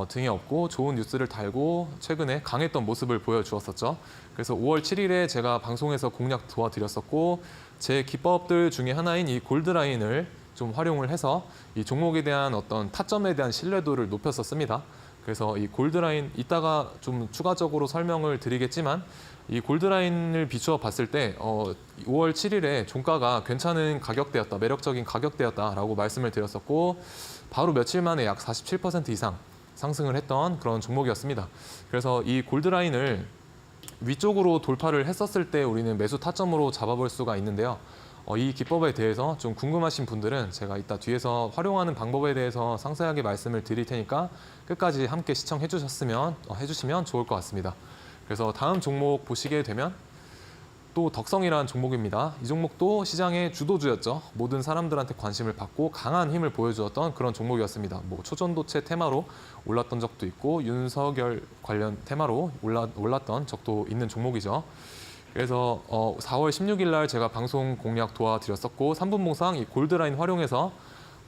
[SPEAKER 2] 등에 업고 좋은 뉴스를 달고 최근에 강했던 모습을 보여주었었죠. 그래서 5월 7일에 제가 방송에서 공략 도와드렸었고 제 기법들 중에 하나인 이 골드라인을 좀 활용을 해서 이 종목에 대한 어떤 타점에 대한 신뢰도를 높였었습니다. 그래서 이 골드라인 이따가 좀 추가적으로 설명을 드리겠지만 이 골드라인을 비추어 봤을 때 5월 7일에 종가가 괜찮은 가격대였다, 매력적인 가격대였다라고 말씀을 드렸었고 바로 며칠 만에 약 47% 이상 상승을 했던 그런 종목이었습니다. 그래서 이 골드라인을 위쪽으로 돌파를 했었을 때 우리는 매수 타점으로 잡아볼 수가 있는데요. 이 기법에 대해서 좀 궁금하신 분들은 제가 이따 뒤에서 활용하는 방법에 대해서 상세하게 말씀을 드릴 테니까 끝까지 함께 시청해 주시면 좋을 것 같습니다. 그래서 다음 종목 보시게 되면 또 덕성이라는 종목입니다. 이 종목도 시장의 주도주였죠. 모든 사람들한테 관심을 받고 강한 힘을 보여주었던 그런 종목이었습니다. 뭐 초전도체 테마로 올랐던 적도 있고 윤석열 관련 테마로 올랐던 적도 있는 종목이죠. 그래서 4월 16일 날 제가 방송 공략 도와드렸었고 3분 봉상 이 골드라인 활용해서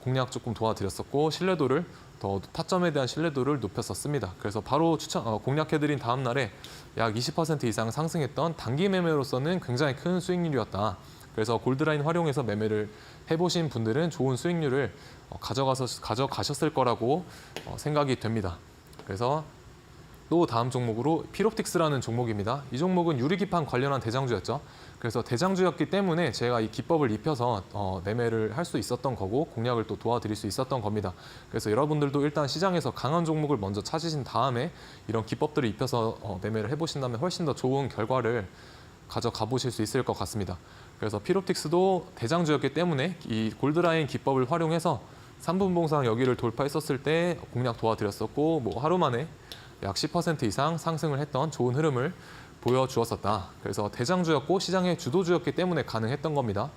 [SPEAKER 2] 공략 조금 도와드렸었고 신뢰도를 더 타점에 대한 신뢰도를 높였었습니다. 그래서 바로 공략해드린 다음 날에 약 20% 이상 상승했던 단기 매매로서는 굉장히 큰 수익률이었다. 그래서 골드라인 활용해서 매매를 해보신 분들은 좋은 수익률을 가져가셨을 거라고 생각이 됩니다. 그래서 또 다음 종목으로 필옵틱스라는 종목입니다. 이 종목은 유리기판 관련한 대장주였죠. 그래서 대장주였기 때문에 제가 이 기법을 입혀서 매매를 할 수 있었던 거고 공략을 또 도와드릴 수 있었던 겁니다. 그래서 여러분들도 일단 시장에서 강한 종목을 먼저 찾으신 다음에 이런 기법들을 입혀서 매매를 해보신다면 훨씬 더 좋은 결과를 가져가 보실 수 있을 것 같습니다. 그래서 필옵틱스도 대장주였기 때문에 이 골드라인 기법을 활용해서 3분 봉상 여기를 돌파했었을 때 공략 도와드렸었고 뭐 하루 만에 약 10% 이상 상승을 했던 좋은 흐름을 보여주었었다. 그래서 대장주였고 시장의 주도주였기 때문에 가능했던 겁니다.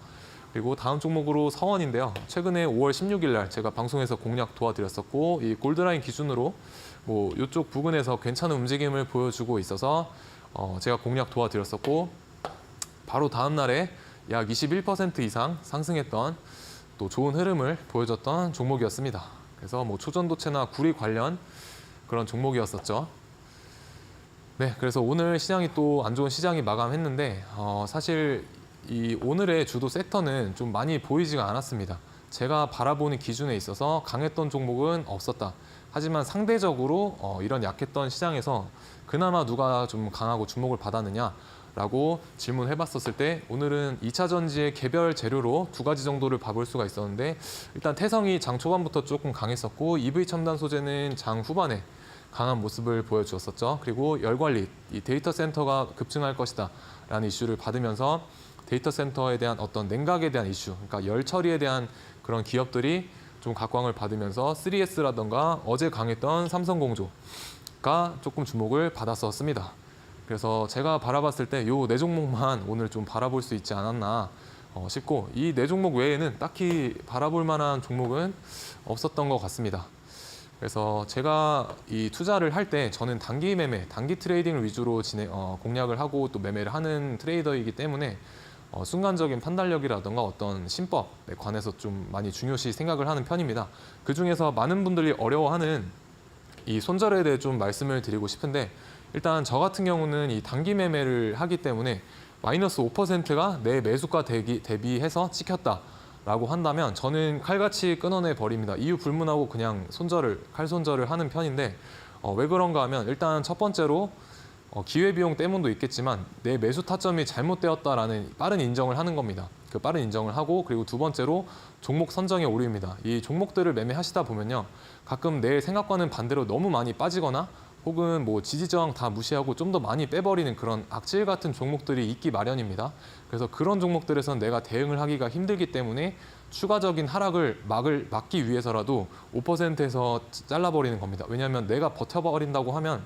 [SPEAKER 2] 그리고 다음 종목으로 서원인데요. 최근에 5월 16일 날 제가 방송에서 공략 도와드렸었고 이 골드라인 기준으로 뭐 이쪽 부근에서 괜찮은 움직임을 보여주고 있어서 제가 공략 도와드렸었고 바로 다음 날에 약 21% 이상 상승했던 또 좋은 흐름을 보여줬던 종목이었습니다. 그래서 뭐 초전도체나 구리 관련 그런 종목이었었죠. 네, 그래서 오늘 시장이 또 안 좋은 시장이 마감했는데 사실 이 오늘의 주도 섹터는 좀 많이 보이지가 않았습니다. 제가 바라보는 기준에 있어서 강했던 종목은 없었다. 하지만 상대적으로 이런 약했던 시장에서 그나마 누가 좀 강하고 주목을 받았느냐라고 질문해봤었을 때 오늘은 2차 전지의 개별 재료로 두 가지 정도를 봐볼 수가 있었는데 일단 태성이 장 초반부터 조금 강했었고 EV 첨단 소재는 장 후반에 강한 모습을 보여주었었죠. 그리고 열관리, 이 데이터 센터가 급증할 것이다 라는 이슈를 받으면서 데이터 센터에 대한 어떤 냉각에 대한 이슈, 그러니까 열 처리에 대한 그런 기업들이 좀 각광을 받으면서 3S라던가 어제 강했던 삼성공조가 조금 주목을 받았었습니다. 그래서 제가 바라봤을 때 요 네 종목만 오늘 좀 바라볼 수 있지 않았나 싶고 이 네 종목 외에는 딱히 바라볼 만한 종목은 없었던 것 같습니다. 그래서 제가 이 투자를 할 때 저는 단기 매매, 단기 트레이딩을 위주로 공략을 하고 또 매매를 하는 트레이더이기 때문에 순간적인 판단력이라든가 어떤 신법에 관해서 좀 많이 중요시 생각을 하는 편입니다. 그중에서 많은 분들이 어려워하는 이 손절에 대해 좀 말씀을 드리고 싶은데 일단 저 같은 경우는 이 단기 매매를 하기 때문에 마이너스 5%가 내 매수가 대비해서 찍혔다. 라고 한다면 저는 칼같이 끊어내 버립니다. 이유 불문하고 그냥 칼 손절을 하는 편인데 왜 그런가 하면 일단 첫 번째로 기회비용 때문도 있겠지만 내 매수 타점이 잘못되었다라는 빠른 인정을 하는 겁니다. 그 빠른 인정을 하고 그리고 두 번째로 종목 선정의 오류입니다. 이 종목들을 매매하시다 보면요. 가끔 내 생각과는 반대로 너무 많이 빠지거나 혹은 뭐 지지저항 다 무시하고 좀 더 많이 빼버리는 그런 악질 같은 종목들이 있기 마련입니다. 그래서 그런 종목들에선 내가 대응을 하기가 힘들기 때문에 추가적인 하락을 막기 위해서라도 5%에서 잘라버리는 겁니다. 왜냐하면 내가 버텨버린다고 하면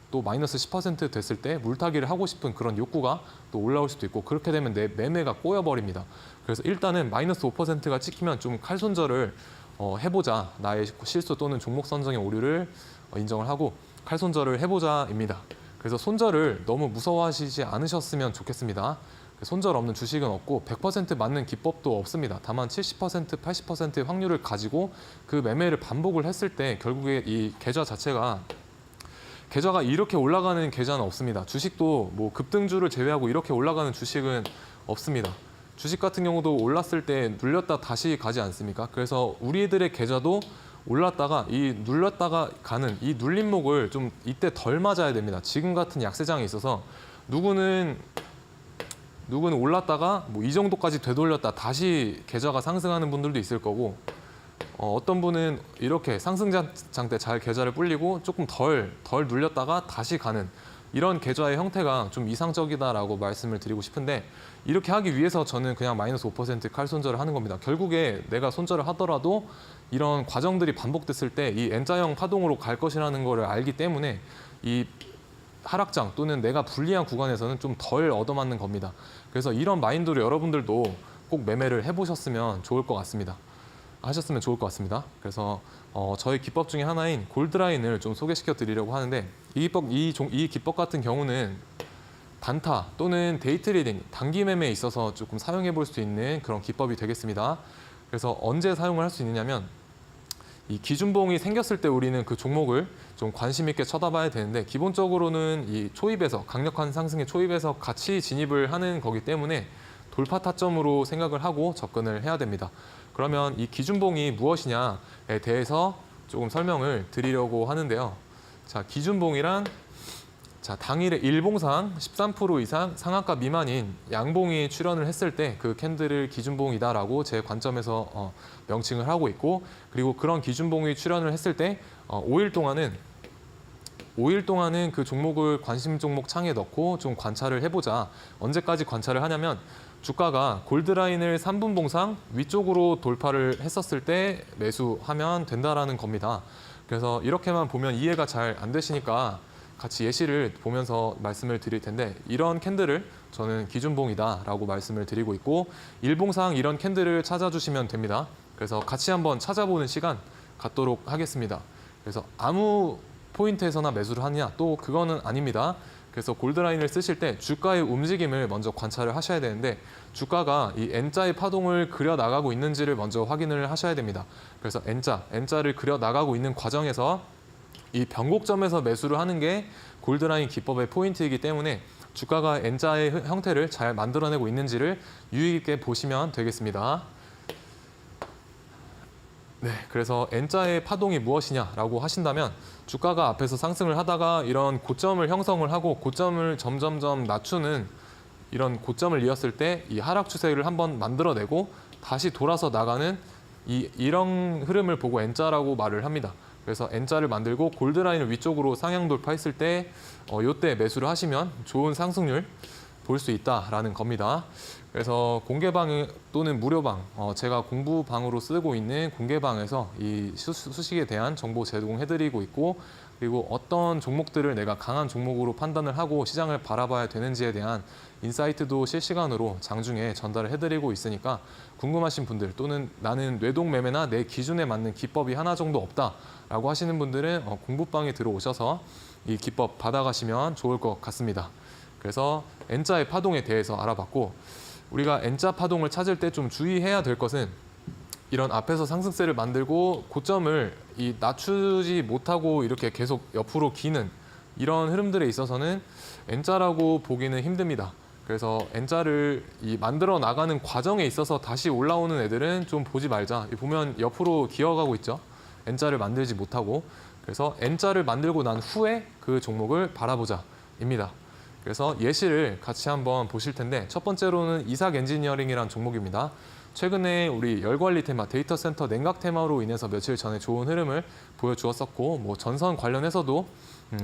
[SPEAKER 2] 또 마이너스 10% 됐을 때 물타기를 하고 싶은 그런 욕구가 또 올라올 수도 있고 그렇게 되면 내 매매가 꼬여버립니다. 그래서 일단은 마이너스 5%가 찍히면 좀 칼손절을 해보자. 나의 실수 또는 종목 선정의 오류를 인정을 하고 칼손절을 해보자입니다. 그래서 손절을 너무 무서워하시지 않으셨으면 좋겠습니다. 손절 없는 주식은 없고 100% 맞는 기법도 없습니다. 다만 70%, 80%의 확률을 가지고 그 매매를 반복을 했을 때 결국에 이 계좌가 이렇게 올라가는 계좌는 없습니다. 주식도 뭐 급등주를 제외하고 이렇게 올라가는 주식은 없습니다. 주식 같은 경우도 올랐을 때 눌렸다 다시 가지 않습니까? 그래서 우리들의 계좌도 올랐다가 눌렸다가 가는 이 눌림목을 좀 이때 덜 맞아야 됩니다. 지금 같은 약세장에 있어서 누구는 올랐다가 뭐 이 정도까지 되돌렸다 다시 계좌가 상승하는 분들도 있을 거고 어떤 분은 이렇게 상승장 때 잘 계좌를 불리고 조금 덜 눌렸다가 다시 가는 이런 계좌의 형태가 좀 이상적이다라고 말씀을 드리고 싶은데 이렇게 하기 위해서 저는 그냥 마이너스 5% 칼 손절을 하는 겁니다. 결국에 내가 손절을 하더라도 이런 과정들이 반복됐을 때 이 N자형 파동으로 갈 것이라는 거를 알기 때문에 이 하락장 또는 내가 불리한 구간에서는 좀 덜 얻어맞는 겁니다. 그래서 이런 마인드로 여러분들도 꼭 매매를 해보셨으면 좋을 것 같습니다. 하셨으면 좋을 것 같습니다. 그래서 저희 기법 중에 하나인 골드라인을 좀 소개시켜 드리려고 하는데 이 기법 같은 경우는 단타 또는 데이트레이딩, 단기 매매에 있어서 조금 사용해 볼 수 있는 그런 기법이 되겠습니다. 그래서 언제 사용을 할 수 있느냐면 이 기준봉이 생겼을 때 우리는 그 종목을 좀 관심 있게 쳐다봐야 되는데 기본적으로는 이 초입에서 강력한 상승의 초입에서 같이 진입을 하는 거기 때문에 돌파 타점으로 생각을 하고 접근을 해야 됩니다. 그러면 이 기준봉이 무엇이냐에 대해서 조금 설명을 드리려고 하는데요. 자, 기준봉이란 당일에 일봉상 13% 이상 상한가 미만인 양봉이 출현을 했을 때 그 캔들을 기준봉이다라고 제 관점에서 명칭을 하고 있고 그리고 그런 기준봉이 출현을 했을 때 5일 동안은 그 종목을 관심 종목 창에 넣고 좀 관찰을 해보자. 언제까지 관찰을 하냐면 주가가 골드라인을 3분 봉상 위쪽으로 돌파를 했었을 때 매수하면 된다라는 겁니다. 그래서 이렇게만 보면 이해가 잘 안 되시니까 같이 예시를 보면서 말씀을 드릴 텐데 이런 캔들을 저는 기준봉이다라고 말씀을 드리고 있고 일봉상 이런 캔들을 찾아주시면 됩니다. 그래서 같이 한번 찾아보는 시간 갖도록 하겠습니다. 그래서 아무 포인트에서나 매수를 하느냐 또 그거는 아닙니다. 그래서 골드라인을 쓰실 때 주가의 움직임을 먼저 관찰을 하셔야 되는데 주가가 이 N자의 파동을 그려 나가고 있는지를 먼저 확인을 하셔야 됩니다. 그래서 N자를 그려 나가고 있는 과정에서 이 변곡점에서 매수를 하는 게 골드라인 기법의 포인트이기 때문에 주가가 N자의 형태를 잘 만들어내고 있는지를 유의 깊게 보시면 되겠습니다. 네, 그래서 N자의 파동이 무엇이냐라고 하신다면 주가가 앞에서 상승을 하다가 이런 고점을 형성을 하고 고점을 점점점 낮추는 이런 고점을 이었을 때 이 하락 추세를 한번 만들어내고 다시 돌아서 나가는 이런 흐름을 보고 N자라고 말을 합니다. 그래서 N자를 만들고 골드라인을 위쪽으로 상향 돌파했을 때 이때 매수를 하시면 좋은 상승률 볼 수 있다라는 겁니다. 그래서 공개방 또는 무료방, 제가 공부방으로 쓰고 있는 공개방에서 이 수식에 대한 정보 제공해드리고 있고 그리고 어떤 종목들을 내가 강한 종목으로 판단을 하고 시장을 바라봐야 되는지에 대한 인사이트도 실시간으로 장중에 전달을 해드리고 있으니까 궁금하신 분들 또는 나는 뇌동 매매나 내 기준에 맞는 기법이 하나 정도 없다라고 하시는 분들은 공부방에 들어오셔서 이 기법 받아가시면 좋을 것 같습니다. 그래서 N자의 파동에 대해서 알아봤고 우리가 N자 파동을 찾을 때 좀 주의해야 될 것은 이런 앞에서 상승세를 만들고 고점을 낮추지 못하고 이렇게 계속 옆으로 기는 이런 흐름들에 있어서는 N자라고 보기는 힘듭니다. 그래서 N자를 만들어 나가는 과정에 있어서 다시 올라오는 애들은 좀 보지 말자. 보면 옆으로 기어가고 있죠. N자를 만들지 못하고. 그래서 N자를 만들고 난 후에 그 종목을 바라보자입니다. 그래서 예시를 같이 한번 보실 텐데 첫 번째로는 이삭 엔지니어링이라는 종목입니다. 최근에 우리 열관리 테마, 데이터 센터 냉각 테마로 인해서 며칠 전에 좋은 흐름을 보여주었었고 뭐 전선 관련해서도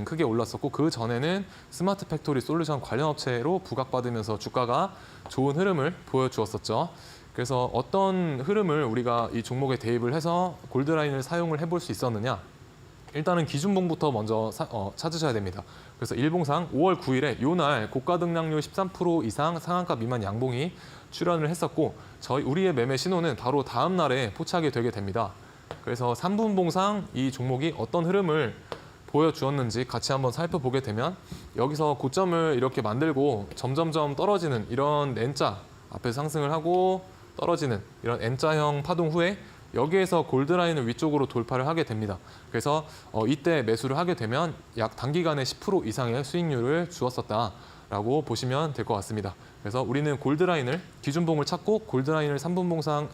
[SPEAKER 2] 크게 올랐었고 그 전에는 스마트 팩토리 솔루션 관련 업체로 부각받으면서 주가가 좋은 흐름을 보여주었었죠. 그래서 어떤 흐름을 우리가 이 종목에 대입을 해서 골드라인을 사용을 해볼 수 있었느냐? 일단은 기준봉부터 먼저 찾으셔야 됩니다. 그래서 일봉상 5월 9일에 요날 고가 등락률 13% 이상 상한가 미만 양봉이 출현을 했었고 우리의 매매 신호는 바로 다음 날에 포착이 되게 됩니다. 그래서 3분 봉상 이 종목이 어떤 흐름을 보여주었는지 같이 한번 살펴보게 되면 여기서 고점을 이렇게 만들고 점점점 떨어지는 이런 N자 앞에 상승을 하고 떨어지는 이런 N자형 파동 후에 여기에서 골드라인을 위쪽으로 돌파를 하게 됩니다. 그래서 이때 매수를 하게 되면 약 단기간에 10% 이상의 수익률을 주었었다라고 보시면 될 것 같습니다. 그래서 우리는 골드라인을 기준봉을 찾고 골드라인을 3분 봉상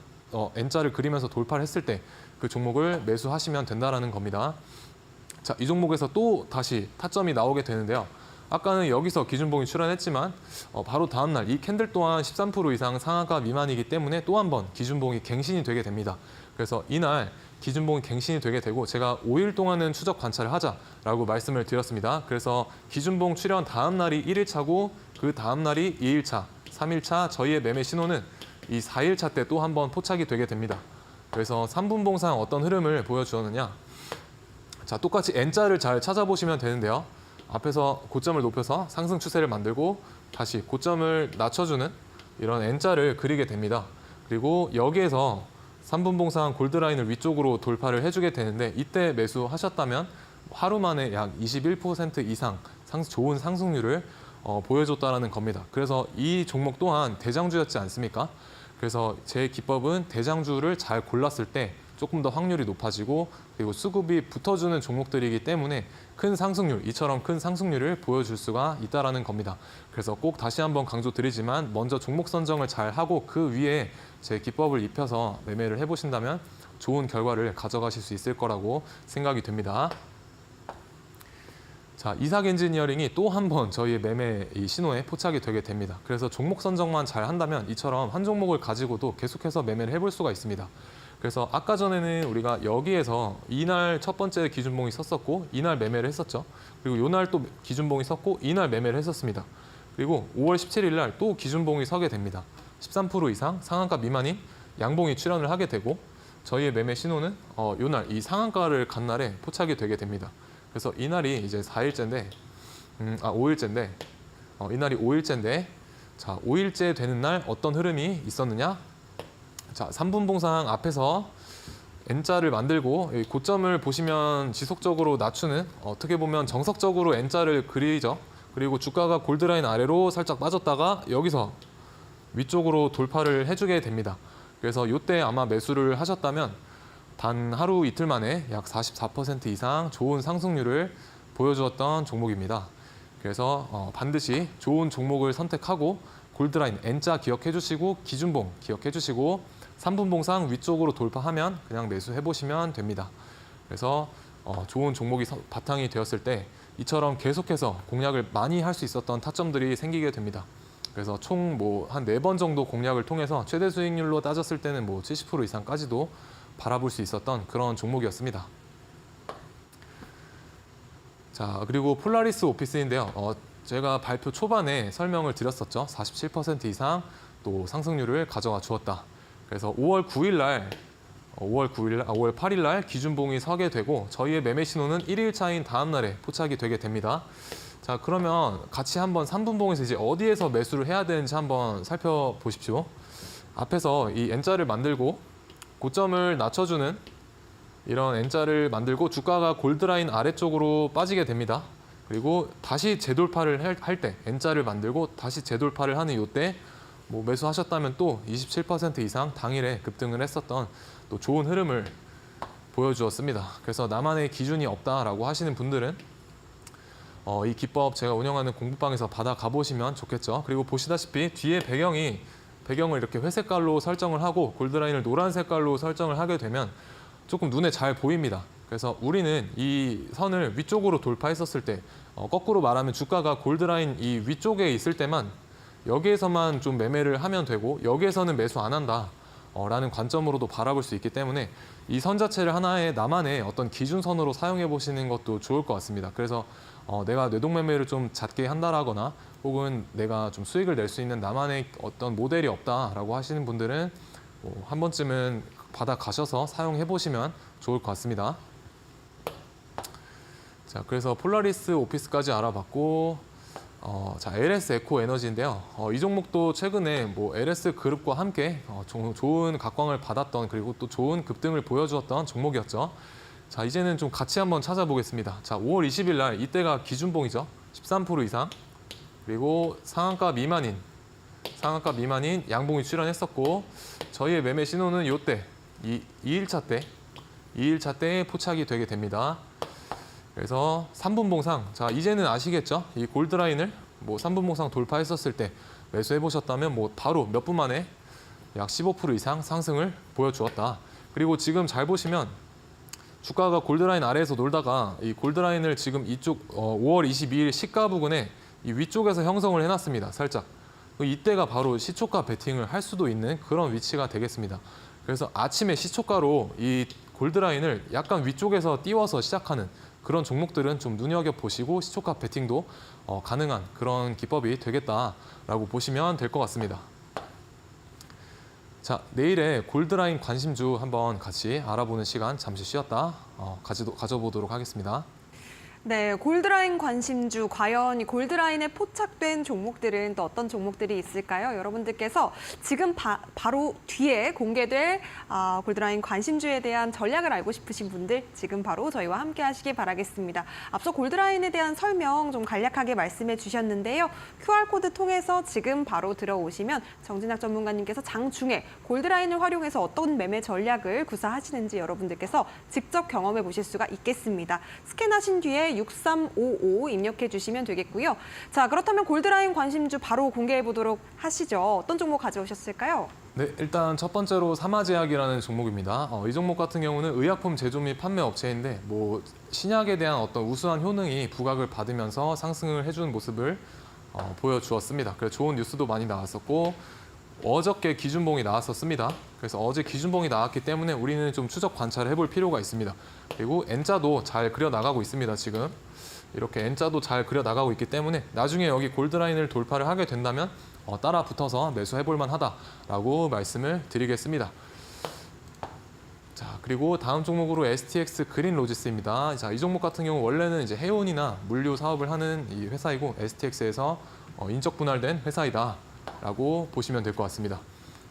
[SPEAKER 2] N자를 그리면서 돌파를 했을 때 그 종목을 매수하시면 된다라는 겁니다. 자, 이 종목에서 또 다시 타점이 나오게 되는데요. 아까는 여기서 기준봉이 출현했지만 바로 다음 날 이 캔들 또한 13% 이상 상한가 미만이기 때문에 또 한 번 기준봉이 갱신이 되게 됩니다. 그래서 이날 기준봉이 갱신이 되게 되고 제가 5일 동안은 추적 관찰을 하자라고 말씀을 드렸습니다. 그래서 기준봉 출현 다음 날이 1일차고 그 다음 날이 2일차, 3일차 저희의 매매 신호는 이 4일차 때 또 한번 포착이 되게 됩니다. 그래서 3분봉상 어떤 흐름을 보여주었느냐. 자, 똑같이 N자를 잘 찾아보시면 되는데요. 앞에서 고점을 높여서 상승 추세를 만들고 다시 고점을 낮춰주는 이런 N자를 그리게 됩니다. 그리고 여기에서 3분봉상 골드라인을 위쪽으로 돌파를 해주게 되는데 이때 매수하셨다면 하루 만에 약 21% 이상 좋은 상승률을 보여줬다는 겁니다. 그래서 이 종목 또한 대장주였지 않습니까? 그래서 제 기법은 대장주를 잘 골랐을 때 조금 더 확률이 높아지고 그리고 수급이 붙어주는 종목들이기 때문에 큰 상승률, 이처럼 큰 상승률을 보여줄 수가 있다는 겁니다. 그래서 꼭 다시 한번 강조드리지만 먼저 종목 선정을 잘 하고 그 위에 제 기법을 입혀서 매매를 해보신다면 좋은 결과를 가져가실 수 있을 거라고 생각이 됩니다. 자, 이삭 엔지니어링이 또 한 번 저희의 매매 이 신호에 포착이 되게 됩니다. 그래서 종목 선정만 잘 한다면 이처럼 한 종목을 가지고도 계속해서 매매를 해볼 수가 있습니다. 그래서 아까 전에는 우리가 여기에서 이날 첫 번째 기준봉이 섰었고 이날 매매를 했었죠. 그리고 이날 또 기준봉이 섰고 이날 매매를 했었습니다. 그리고 5월 17일 날 또 기준봉이 서게 됩니다. 13% 이상 상한가 미만인 양봉이 출현을 하게 되고 저희의 매매 신호는 이날 이 상한가를 간 날에 포착이 되게 됩니다. 그래서 이날이 이제 4일째인데, 5일째인데, 이날이 5일째인데, 자, 5일째 되는 날 어떤 흐름이 있었느냐? 자, 3분봉상 앞에서 N자를 만들고 고점을 보시면 지속적으로 낮추는 어떻게 보면 정석적으로 N자를 그리죠. 그리고 주가가 골드라인 아래로 살짝 빠졌다가 여기서 위쪽으로 돌파를 해주게 됩니다. 그래서 이때 아마 매수를 하셨다면 단 하루 이틀 만에 약 44% 이상 좋은 상승률을 보여주었던 종목입니다. 그래서 반드시 좋은 종목을 선택하고 골드라인 N자 기억해 주시고 기준봉 기억해 주시고 3분봉상 위쪽으로 돌파하면 그냥 매수해 보시면 됩니다. 그래서 좋은 종목이 바탕이 되었을 때 이처럼 계속해서 공략을 많이 할 수 있었던 타점들이 생기게 됩니다. 그래서 총 한 4번 정도 공략을 통해서 최대 수익률로 따졌을 때는 70% 이상까지도 바라볼 수 있었던 그런 종목이었습니다. 자, 그리고 폴라리스 오피스인데요. 제가 발표 초반에 설명을 드렸었죠. 47% 이상 또 상승률을 가져와 주었다. 그래서 5월 8일 날 기준봉이 서게 되고 저희의 매매 신호는 1일 차인 다음 날에 포착이 되게 됩니다. 자, 그러면 같이 한번 3분봉에서 이제 어디에서 매수를 해야 되는지 한번 살펴보십시오. 앞에서 이 N자를 만들고 고점을 낮춰주는 이런 N자를 만들고 주가가 골드라인 아래쪽으로 빠지게 됩니다. 그리고 다시 재돌파를 할 때 N자를 만들고 다시 재돌파를 하는 이때 매수하셨다면 또 27% 이상 당일에 급등을 했었던 또 좋은 흐름을 보여주었습니다. 그래서 나만의 기준이 없다라고 하시는 분들은 이 기법 제가 운영하는 공부방에서 받아 가보시면 좋겠죠. 그리고 보시다시피 뒤에 배경을 이렇게 회색깔로 설정을 하고 골드라인을 노란 색깔로 설정을 하게 되면 조금 눈에 잘 보입니다. 그래서 우리는 이 선을 위쪽으로 돌파했었을 때 거꾸로 말하면 주가가 골드라인 이 위쪽에 있을 때만 여기에서만 좀 매매를 하면 되고 여기에서는 매수 안 한다 라는 관점으로도 바라볼 수 있기 때문에 이 선 자체를 하나의 나만의 어떤 기준선으로 사용해 보시는 것도 좋을 것 같습니다. 그래서 내가 뇌동매매를 좀 잦게 한다라거나 혹은 내가 좀 수익을 낼 수 있는 나만의 어떤 모델이 없다라고 하시는 분들은 한 번쯤은 받아 가셔서 사용해 보시면 좋을 것 같습니다. 자, 그래서 폴라리스 오피스까지 알아봤고 자, LS 에코 에너지인데요. 이 종목도 최근에 LS 그룹과 함께 좋은 각광을 받았던 그리고 또 좋은 급등을 보여주었던 종목이었죠. 자, 이제는 좀 같이 한번 찾아보겠습니다. 자, 5월 20일 날 이때가 기준봉이죠. 13% 이상 그리고 상한가 미만인 양봉이 출현했었고 저희의 매매 신호는 이때 2일차 때 포착이 되게 됩니다. 그래서 3분봉상, 자, 이제는 아시겠죠? 이 골드라인을 3분봉상 돌파했었을 때 매수해 보셨다면 바로 몇 분 만에 약 15% 이상 상승을 보여주었다. 그리고 지금 잘 보시면 주가가 골드라인 아래에서 놀다가 이 골드라인을 지금 이쪽 5월 22일 시가 부근에 이 위쪽에서 형성을 해놨습니다. 살짝. 이때가 바로 시초가 베팅을 할 수도 있는 그런 위치가 되겠습니다. 그래서 아침에 시초가로 이 골드라인을 약간 위쪽에서 띄워서 시작하는 그런 종목들은 좀 눈여겨보시고 시초가 베팅도 가능한 그런 기법이 되겠다라고 보시면 될 것 같습니다. 자, 내일의 골드라인 관심주 한번 같이 알아보는 시간 잠시 쉬었다 가져보도록 하겠습니다.
[SPEAKER 1] 네, 골드라인 관심주, 과연 이 골드라인에 포착된 종목들은 또 어떤 종목들이 있을까요? 여러분들께서 지금 바로 뒤에 공개될 골드라인 관심주에 대한 전략을 알고 싶으신 분들 지금 바로 저희와 함께 하시기 바라겠습니다. 앞서 골드라인에 대한 설명 좀 간략하게 말씀해 주셨는데요. QR코드 통해서 지금 바로 들어오시면 정진학 전문가님께서 장중에 골드라인을 활용해서 어떤 매매 전략을 구사하시는지 여러분들께서 직접 경험해 보실 수가 있겠습니다. 스캔하신 뒤에 6355 입력해 주시면 되겠고요. 자, 그렇다면 골드라인 관심주 바로 공개해 보도록 하시죠. 어떤 종목 가져오셨을까요?
[SPEAKER 2] 네, 일단 첫 번째로 사마제약이라는 종목입니다. 이 종목 같은 경우는 의약품 제조 및 판매 업체인데 신약에 대한 어떤 우수한 효능이 부각을 받으면서 상승을 해주는 모습을 보여주었습니다. 그래서 좋은 뉴스도 많이 나왔었고 어저께 기준봉이 나왔었습니다. 그래서 어제 기준봉이 나왔기 때문에 우리는 좀 추적 관찰을 해볼 필요가 있습니다. 그리고 N자도 잘 그려나가고 있습니다. 지금 이렇게 N자도 잘 그려나가고 있기 때문에 나중에 여기 골드라인을 돌파를 하게 된다면 따라 붙어서 매수해볼 만하다라고 말씀을 드리겠습니다. 자, 그리고 다음 종목으로 STX 그린로지스입니다. 자, 이 종목 같은 경우 원래는 이제 해운이나 물류 사업을 하는 이 회사이고 STX에서 인적 분할된 회사이다라고 보시면 될 것 같습니다.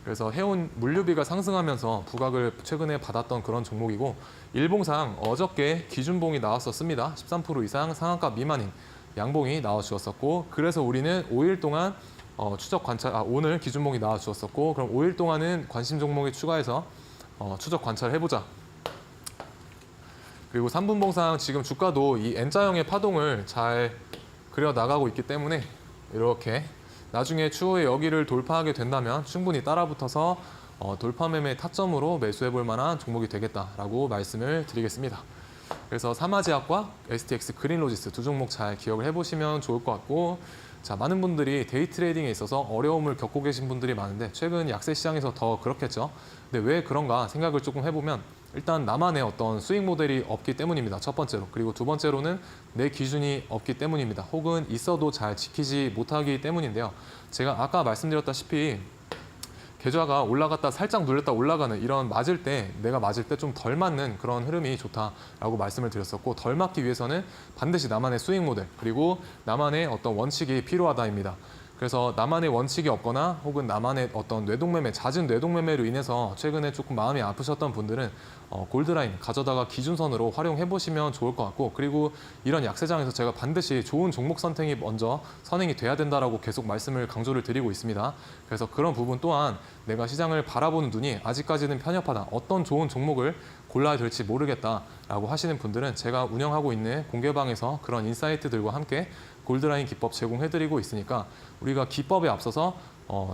[SPEAKER 2] 그래서 해운 물류비가 상승하면서 부각을 최근에 받았던 그런 종목이고 일봉상 어저께 기준봉이 나왔었습니다. 13% 이상 상한가 미만인 양봉이 나와주었었고 그래서 우리는 5일 동안 추적 관찰, 오늘 기준봉이 나와주었었고 그럼 5일 동안은 관심 종목에 추가해서 추적 관찰을 해보자. 그리고 3분봉상 지금 주가도 이 N자형의 파동을 잘 그려 나가고 있기 때문에 이렇게 나중에 추후에 여기를 돌파하게 된다면 충분히 따라붙어서 돌파 매매 타점으로 매수해볼 만한 종목이 되겠다라고 말씀을 드리겠습니다. 그래서 사마제약과 STX 그린로지스 두 종목 잘 기억을 해보시면 좋을 것 같고 자, 많은 분들이 데이 트레이딩에 있어서 어려움을 겪고 계신 분들이 많은데 최근 약세 시장에서 더 그렇겠죠. 근데 왜 그런가 생각을 조금 해보면 일단 나만의 어떤 수익 모델이 없기 때문입니다. 첫 번째로. 그리고 두 번째로는 내 기준이 없기 때문입니다. 혹은 있어도 잘 지키지 못하기 때문인데요. 제가 아까 말씀드렸다시피 계좌가 올라갔다 살짝 눌렸다 올라가는 이런 내가 맞을 때 좀 덜 맞는 그런 흐름이 좋다라고 말씀을 드렸었고 덜 맞기 위해서는 반드시 나만의 수익 모델 그리고 나만의 어떤 원칙이 필요하다입니다. 그래서 나만의 원칙이 없거나 혹은 나만의 어떤 뇌동매매, 잦은 뇌동매매로 인해서 최근에 조금 마음이 아프셨던 분들은 골드라인 가져다가 기준선으로 활용해 보시면 좋을 것 같고 그리고 이런 약세장에서 제가 반드시 좋은 종목 선택이 먼저 선행이 돼야 된다라고 계속 말씀을 강조를 드리고 있습니다. 그래서 그런 부분 또한 내가 시장을 바라보는 눈이 아직까지는 편협하다. 어떤 좋은 종목을 골라야 될지 모르겠다라고 하시는 분들은 제가 운영하고 있는 공개방에서 그런 인사이트들과 함께 골드라인 기법 제공해드리고 있으니까 우리가 기법에 앞서서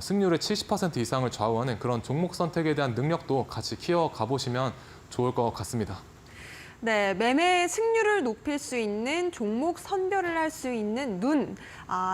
[SPEAKER 2] 승률의 70% 이상을 좌우하는 그런 종목 선택에 대한 능력도 같이 키워가 보시면 좋을 것 같습니다.
[SPEAKER 1] 네, 매매 승률을 높일 수 있는 종목 선별을 할 수 있는 눈.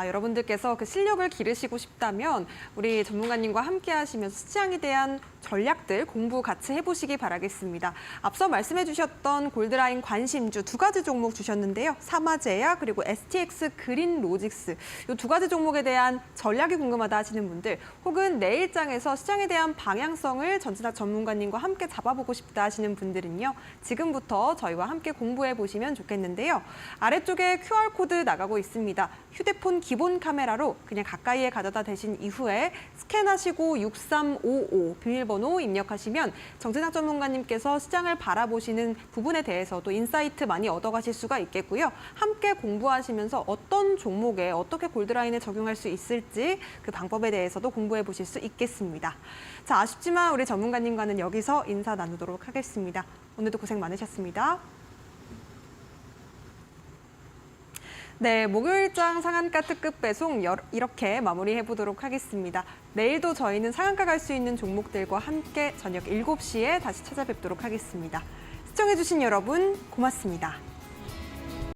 [SPEAKER 1] 여러분들께서 그 실력을 기르시고 싶다면 우리 전문가님과 함께 하시면서 시장에 대한 전략들 공부 같이 해보시기 바라겠습니다. 앞서 말씀해 주셨던 골드라인 관심주 두 가지 종목 주셨는데요. 사마제약 그리고 STX 그린로직스 이 두 가지 종목에 대한 전략이 궁금하다 하시는 분들 혹은 내일장에서 시장에 대한 방향성을 전진학 전문가님과 함께 잡아보고 싶다 하시는 분들은요. 지금부터 저희와 함께 공부해 보시면 좋겠는데요. 아래쪽에 QR코드 나가고 있습니다. 휴대폰 기본 카메라로 그냥 가까이에 가져다 대신 이후에 스캔하시고 6355 비밀번호 입력하시면 정진학 전문가님께서 시장을 바라보시는 부분에 대해서도 인사이트 많이 얻어가실 수가 있겠고요. 함께 공부하시면서 어떤 종목에 어떻게 골드라인에 적용할 수 있을지 그 방법에 대해서도 공부해 보실 수 있겠습니다. 자, 아쉽지만 우리 전문가님과는 여기서 인사 나누도록 하겠습니다. 오늘도 고생 많으셨습니다. 네, 목요일장 상한가 특급 배송 이렇게 마무리해보도록 하겠습니다. 내일도 저희는 상한가 갈 수 있는 종목들과 함께 저녁 7시에 다시 찾아뵙도록 하겠습니다. 시청해주신 여러분 고맙습니다.